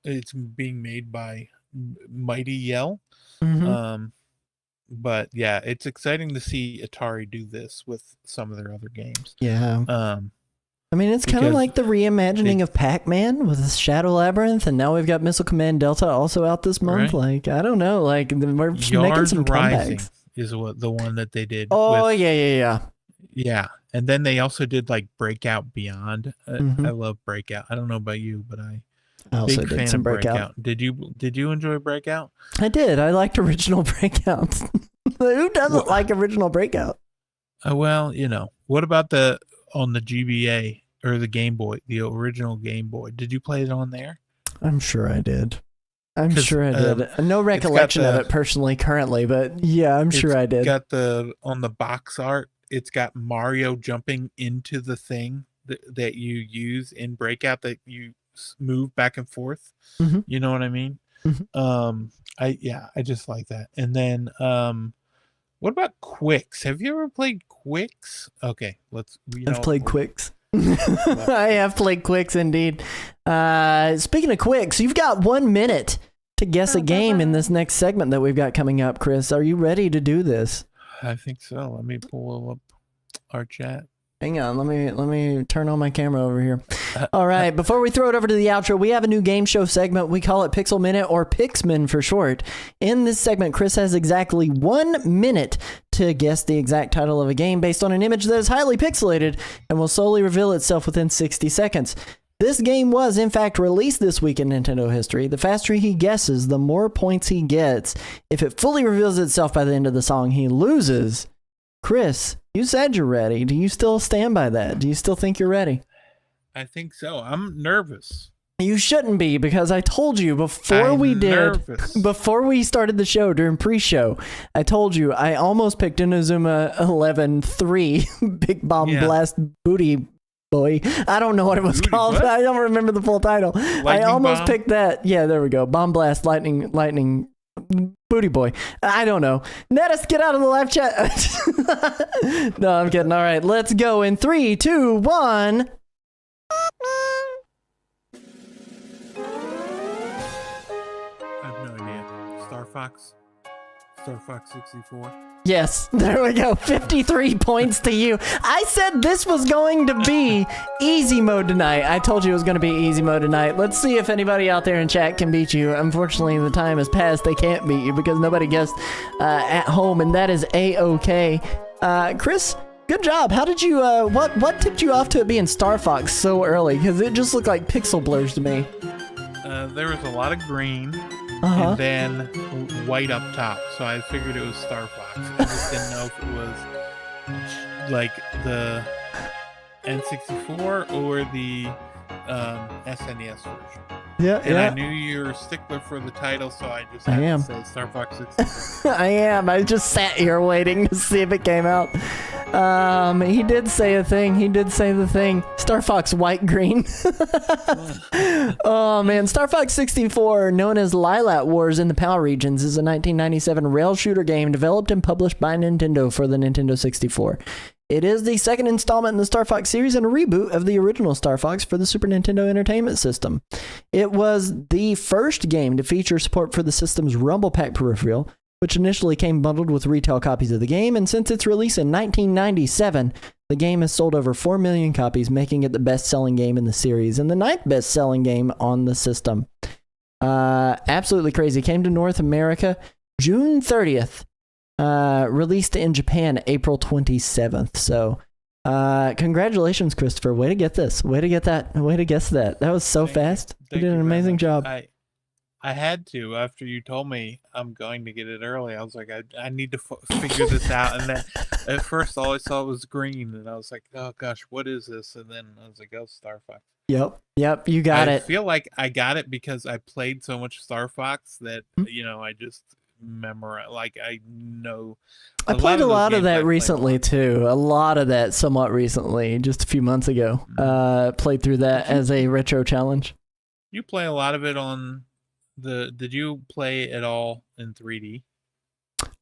[SPEAKER 2] It's being made by Mighty Yell. But yeah, it's exciting to see Atari do this with some of their other games.
[SPEAKER 1] Yeah. I mean, it's kind of like the reimagining of Pac-Man with Shadow Labyrinth, and now we've got Missile Command Delta also out this month.
[SPEAKER 2] Right.
[SPEAKER 1] Like, I don't know, like we're making some
[SPEAKER 2] Rising
[SPEAKER 1] comebacks.
[SPEAKER 2] is the one that they did.
[SPEAKER 1] Oh, yeah.
[SPEAKER 2] Yeah, and then they also did like Breakout Beyond. I love Breakout. I don't know about you, but I
[SPEAKER 1] also
[SPEAKER 2] big
[SPEAKER 1] did
[SPEAKER 2] fan
[SPEAKER 1] some
[SPEAKER 2] of
[SPEAKER 1] Breakout.
[SPEAKER 2] Did you enjoy Breakout?
[SPEAKER 1] I did. I liked original Breakouts. Who doesn't like original Breakout?
[SPEAKER 2] Well, what about on the GBA or the Game Boy, the original Game Boy? Did you play it on there?
[SPEAKER 1] I'm sure I did. I'm
[SPEAKER 2] 'Cause,
[SPEAKER 1] sure I did. No recollection of
[SPEAKER 2] the-
[SPEAKER 1] it personally currently, but yeah, I'm sure I did.
[SPEAKER 2] Got on the box art. It's got Mario jumping into the thing that you use in Breakout that you move back and forth.
[SPEAKER 1] Mhm.
[SPEAKER 2] You know what I mean?
[SPEAKER 1] Mhm.
[SPEAKER 2] I just like that. And then what about Quicks? Have you ever played Quicks? Okay,
[SPEAKER 1] I've played Quicks. I have played Quicks indeed. Speaking of Quicks, you've got 1 minute to guess a game in this next segment that we've got coming up, Chris. Are you ready to do this?
[SPEAKER 2] I think so. Let me pull up our chat.
[SPEAKER 1] Hang on, let me turn on my camera over here. All right, before we throw it over to the outro, we have a new game show segment. We call it Pixel Minute, or Pixmin for short. In this segment, Chris has exactly 1 minute to guess the exact title of a game based on an image that is highly pixelated and will solely reveal itself within 60 seconds. This game was, in fact, released this week in Nintendo history. The faster he guesses, the more points he gets. If it fully reveals itself by the end of the song, he loses. Chris, you said you're ready. Do you still stand by that? Do you still think you're ready?
[SPEAKER 2] I think so. I'm nervous.
[SPEAKER 1] You shouldn't be, because I told you before before we started the show during pre-show, I told you I almost picked Inazuma 11-3 Big Bomb Blast Booty Boy. I don't know what it was called.
[SPEAKER 2] What?
[SPEAKER 1] I don't remember the full title. I almost
[SPEAKER 2] Bomb?
[SPEAKER 1] picked that. Yeah, there we go. Bomb Blast Lightning Booty Boy. I don't know. Nettis, get out of the live chat. No, I'm kidding. All right, let's go in 3, 2, 1.
[SPEAKER 2] I have no idea. Star Fox 64.
[SPEAKER 1] Yes, there we go. 53 points to you. I said this was going to be easy mode tonight. I told you it was going to be easy mode tonight. Let's see if anybody out there in chat can beat you. Unfortunately, the time has passed. They can't beat you because nobody guessed at home, and that is A-OK. Chris, good job. How did you, what tipped you off to it being Star Fox so early? Because it just looked like pixel blurs to me.
[SPEAKER 2] There was a lot of green.
[SPEAKER 1] Uh-huh.
[SPEAKER 2] And then white up top, so I figured it was Star Fox. I just didn't know if it was like the N64 or the SNES version.
[SPEAKER 1] Yeah,
[SPEAKER 2] And I knew you were a stickler for the title, so I just had to say Star Fox 64.
[SPEAKER 1] I am. I just sat here waiting to see if it came out. He did say a thing. He did say the thing. Star Fox White Green. Oh, man. Star Fox 64, known as Lilat Wars in the PAL regions, is a 1997 rail shooter game developed and published by Nintendo for the Nintendo 64. It is the second installment in the Star Fox series and a reboot of the original Star Fox for the Super Nintendo Entertainment System. It was the first game to feature support for the system's Rumble Pack peripheral, which initially came bundled with retail copies of the game, and since its release in 1997, the game has sold over 4 million copies, making it the best-selling game in the series and the 9th best-selling game on the system. Absolutely crazy. Came to North America June 30th. Released in Japan April 27th. So, congratulations, Christopher. Way to get this. Way to get that. Way to guess that. That was so fast. You did an amazing job.
[SPEAKER 2] I had to after you told me I'm going to get it early. I was like, I need to figure this out. And then at first, all I saw was green, and I was like, oh gosh, what is this? And then I was like, oh, Star Fox.
[SPEAKER 1] Yep. You got it.
[SPEAKER 2] I feel like I got it because I played so much Star Fox that I just memorize. Like I know.
[SPEAKER 1] I played a lot of that recently too. A lot of that somewhat recently, just a few months ago. Played through that as a retro challenge.
[SPEAKER 2] You play a lot of it on the. Did you play it all in 3D?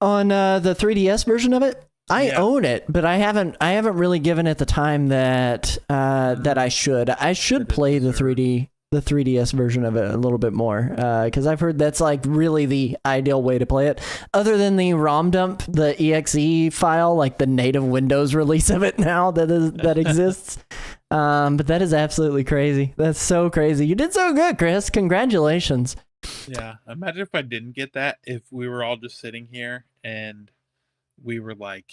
[SPEAKER 1] On the 3DS version of it, I own it, but I haven't really given it the time that I should. I should play the 3DS version of it a little bit more, because I've heard that's like really the ideal way to play it. Other than the ROM dump, the exe file, like the native Windows release of it now that exists. But that is absolutely crazy. That's so crazy. You did so good, Chris. Congratulations.
[SPEAKER 2] Yeah. Imagine if I didn't get that. If we were all just sitting here and we were like,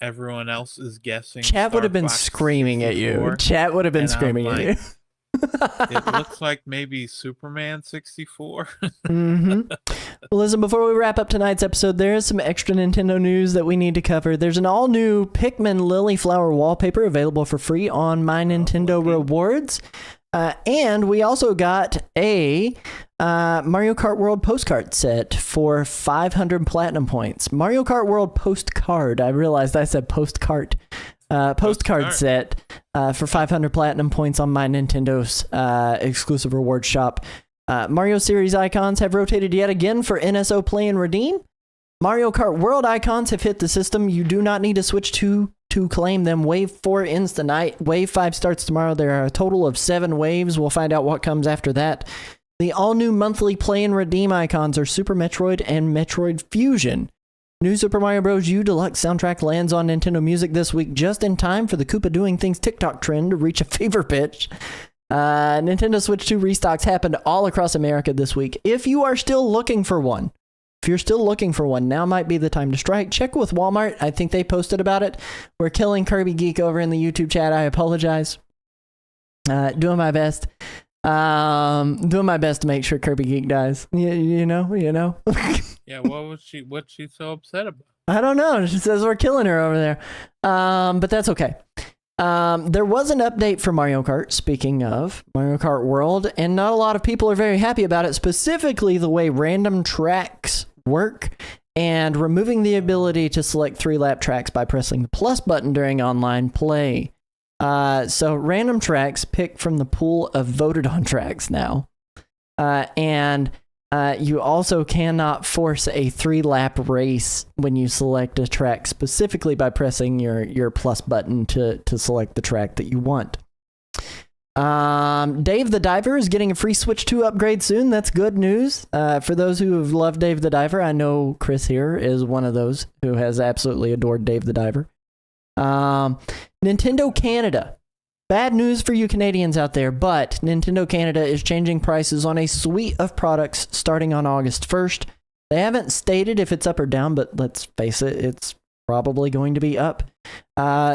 [SPEAKER 2] everyone else is guessing.
[SPEAKER 1] Chat would have been screaming at you. Chat would have been screaming at you.
[SPEAKER 2] It looks like maybe Superman 64.
[SPEAKER 1] Mm-hmm. Well, listen, before we wrap up tonight's episode, there is some extra Nintendo news that we need to cover. There's an all-new Pikmin Lily Flower wallpaper available for free on My Nintendo Rewards. And we also got a Mario Kart World postcard set for 500 platinum points. Mario Kart World postcard. I realized I said postcard. Postcard set for 500 platinum points on my Nintendo's exclusive reward shop. Mario series icons have rotated yet again for NSO Play and Redeem. Mario Kart World icons have hit the system. You do not need to switch to claim them. Wave 4 ends tonight. Wave 5 starts tomorrow. There are a total of 7 waves. We'll find out what comes after that. The all-new monthly Play and Redeem icons are Super Metroid and Metroid Fusion. New Super Mario Bros. U Deluxe soundtrack lands on Nintendo Music this week just in time for the Koopa Doing Things TikTok trend to reach a fever pitch. Nintendo Switch 2 restocks happened all across America this week. If you are still looking for one, now might be the time to strike. Check with Walmart. I think they posted about it. We're killing Kirby Geek over in the YouTube chat. I apologize. Doing my best. Doing my best to make sure Kirby Geek dies. You know.
[SPEAKER 2] Yeah, what's she so upset about?
[SPEAKER 1] I don't know. She says we're killing her over there. But that's okay. There was an update for Mario Kart, speaking of Mario Kart World, and not a lot of people are very happy about it, specifically the way random tracks work and removing the ability to select 3-lap tracks by pressing the plus button during online play. So random tracks pick from the pool of voted on tracks now. And you also cannot force a 3-lap race when you select a track specifically by pressing your plus button to select the track that you want. Dave the Diver is getting a free Switch 2 upgrade soon. That's good news. For those who have loved Dave the Diver, I know Chris here is one of those who has absolutely adored Dave the Diver. Nintendo Canada. Bad news for you Canadians out there, but Nintendo Canada is changing prices on a suite of products starting on August 1st. They haven't stated if it's up or down, but let's face it, it's probably going to be up.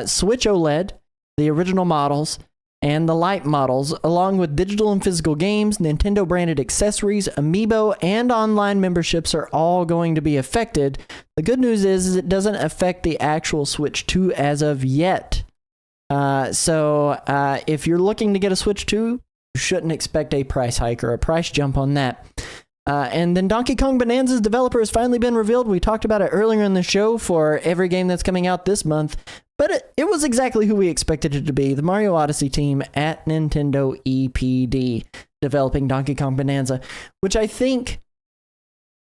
[SPEAKER 1] Switch OLED, the original models, and the light models, along with digital and physical games, Nintendo branded accessories, amiibo, and online memberships are all going to be affected. The good news is it doesn't affect the actual Switch 2 as of yet. So if you're looking to get a Switch 2, you shouldn't expect a price hike or a price jump on that. And then Donkey Kong Bonanza's developer has finally been revealed. We talked about it earlier in the show for every game that's coming out this month, but it was exactly who we expected it to be. The Mario Odyssey team at Nintendo EPD developing Donkey Kong Bonanza, which I think,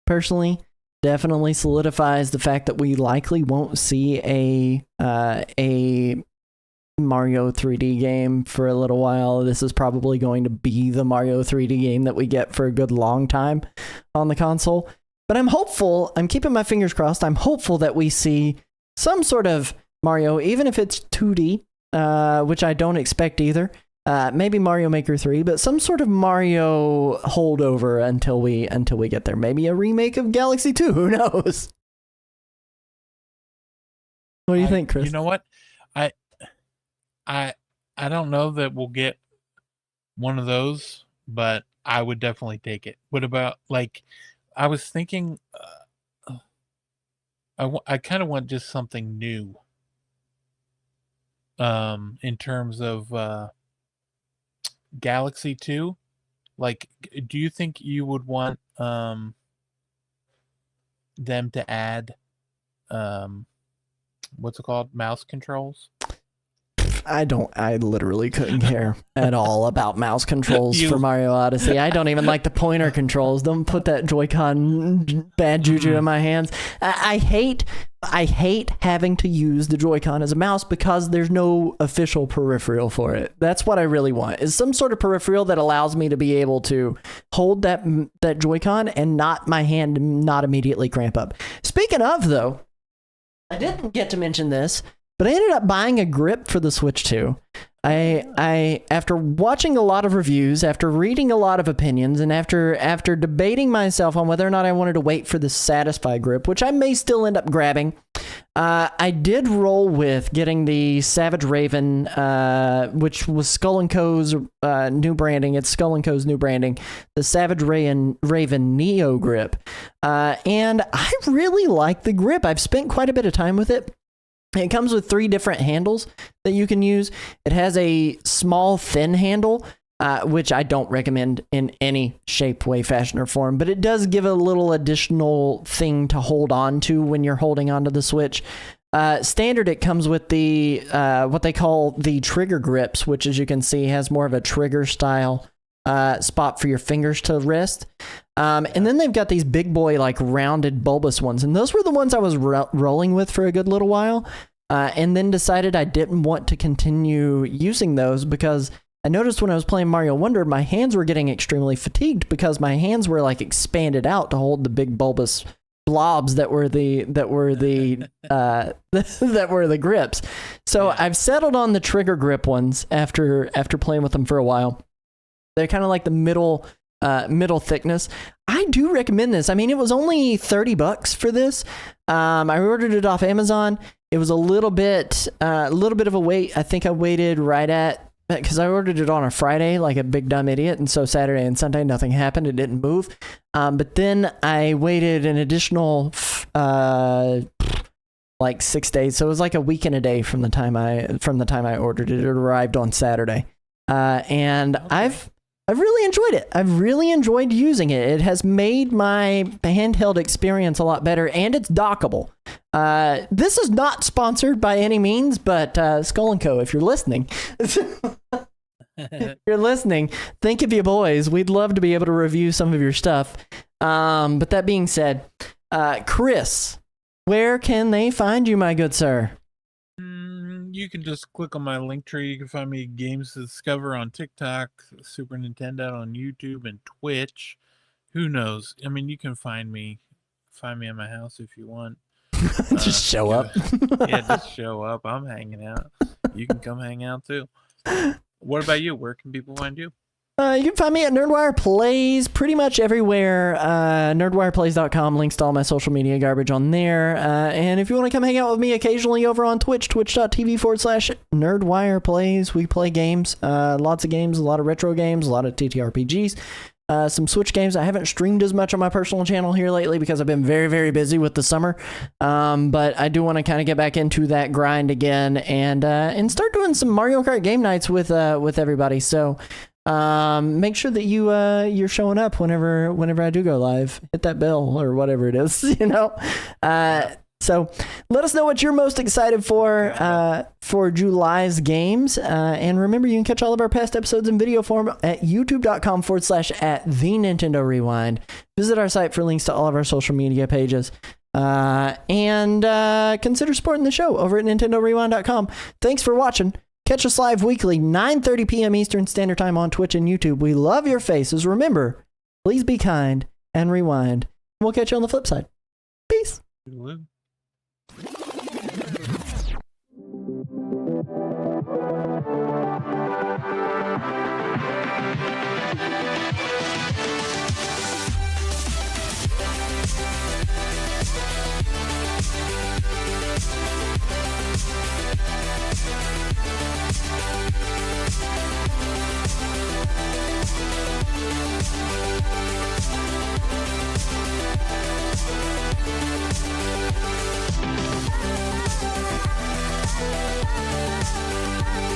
[SPEAKER 1] personally, definitely solidifies the fact that we likely won't see a Mario 3D game for a little while. This is probably going to be the Mario 3D game that we get for a good long time on the console. But I'm hopeful, I'm keeping my fingers crossed, I'm hopeful that we see some sort of Mario, even if it's 2D, which I don't expect either. Maybe Mario Maker 3, but some sort of Mario holdover until we get there. Maybe a remake of Galaxy 2, who knows? What do you think, Chris?
[SPEAKER 2] You know what? I don't know that we'll get one of those, but I would definitely take it. What about, like, I was thinking, I kind of want just something new. In terms of Galaxy 2, like, do you think you would want them to add what's it called, mouse controls?
[SPEAKER 1] I literally couldn't care at all about mouse controls for Mario Odyssey. I don't even like the pointer controls. Don't put that Joy-Con bad juju in my hands. I hate having to use the Joy-Con as a mouse because there's no official peripheral for it. That's what I really want, is some sort of peripheral that allows me to be able to hold that Joy-Con and not my hand not immediately cramp up. Speaking of, though, I didn't get to mention this, but I ended up buying a grip for the Switch 2. I after watching a lot of reviews, after reading a lot of opinions, and after debating myself on whether or not I wanted to wait for the Satisfy grip, which I may still end up grabbing, I did roll with getting the Savage Raven, which was Skull & Co.'s new branding. It's Skull & Co.'s new branding, the Savage Raven Neo grip. And I really like the grip. I've spent quite a bit of time with it. It comes with 3 different handles that you can use. It has a small, thin handle which I don't recommend in any shape, way, fashion, or form. But it does give a little additional thing to hold on to when you're holding onto the Switch. Standard, it comes with the what they call the trigger grips, which, as you can see, has more of a trigger style spot for your fingers to rest. And then they've got these big boy, like rounded bulbous ones, and those were the ones I was rolling with for a good little while, and then decided I didn't want to continue using those because I noticed when I was playing Mario Wonder, my hands were getting extremely fatigued because my hands were like expanded out to hold the big bulbous blobs that were the that were the grips. So I've settled on the trigger grip ones after playing with them for a while. They're kind of like the middle thickness. I do recommend this. I mean, it was only $30 for this. I ordered it off Amazon. It was a little bit of a wait. I think I waited right at, because I ordered it on a Friday like a big dumb idiot, and so Saturday and Sunday nothing happened. It didn't move. But then I waited an additional like 6 days. So it was like a week and a day from the time I ordered it. It arrived on Saturday. And I've really enjoyed it. I've really enjoyed using it. It has made my handheld experience a lot better, and it's dockable. This is not sponsored by any means, but Skull & Co., if you're listening, think of you boys. We'd love to be able to review some of your stuff. But that being said, Chris, where can they find you, my good sir?
[SPEAKER 2] You can just click on my link tree. You can find me Games to Discover on TikTok, Super Nintendo on YouTube, and Twitch. Who knows? I mean, you can find me at my house if you want.
[SPEAKER 1] Just show up.
[SPEAKER 2] Yeah, just show up. I'm hanging out. You can come hang out too. What about you? Where can people find you?
[SPEAKER 1] You can find me at Nerdwire Plays pretty much everywhere. Nerdwireplays.com, links to all my social media garbage on there. And if you want to come hang out with me occasionally over on Twitch, twitch.tv/Nerdwire Plays. We play games, lots of games, a lot of retro games, a lot of TTRPGs, some Switch games. I haven't streamed as much on my personal channel here lately because I've been very, very busy with the summer. But I do want to kind of get back into that grind again and start doing some Mario Kart game nights with everybody. So make sure that you're showing up whenever I do go live. Hit that bell or whatever it is, you know. So let us know what you're most excited for July's games. And remember, you can catch all of our past episodes in video form at youtube.com/@TheNintendoRewind. Visit our site for links to all of our social media pages. And consider supporting the show over at NintendoRewind.com. Thanks for watching. Catch us live weekly, 9:30 p.m. Eastern Standard Time on Twitch and YouTube. We love your faces. Remember, please be kind and rewind. We'll catch you on the flip side. Peace.
[SPEAKER 2] Hello.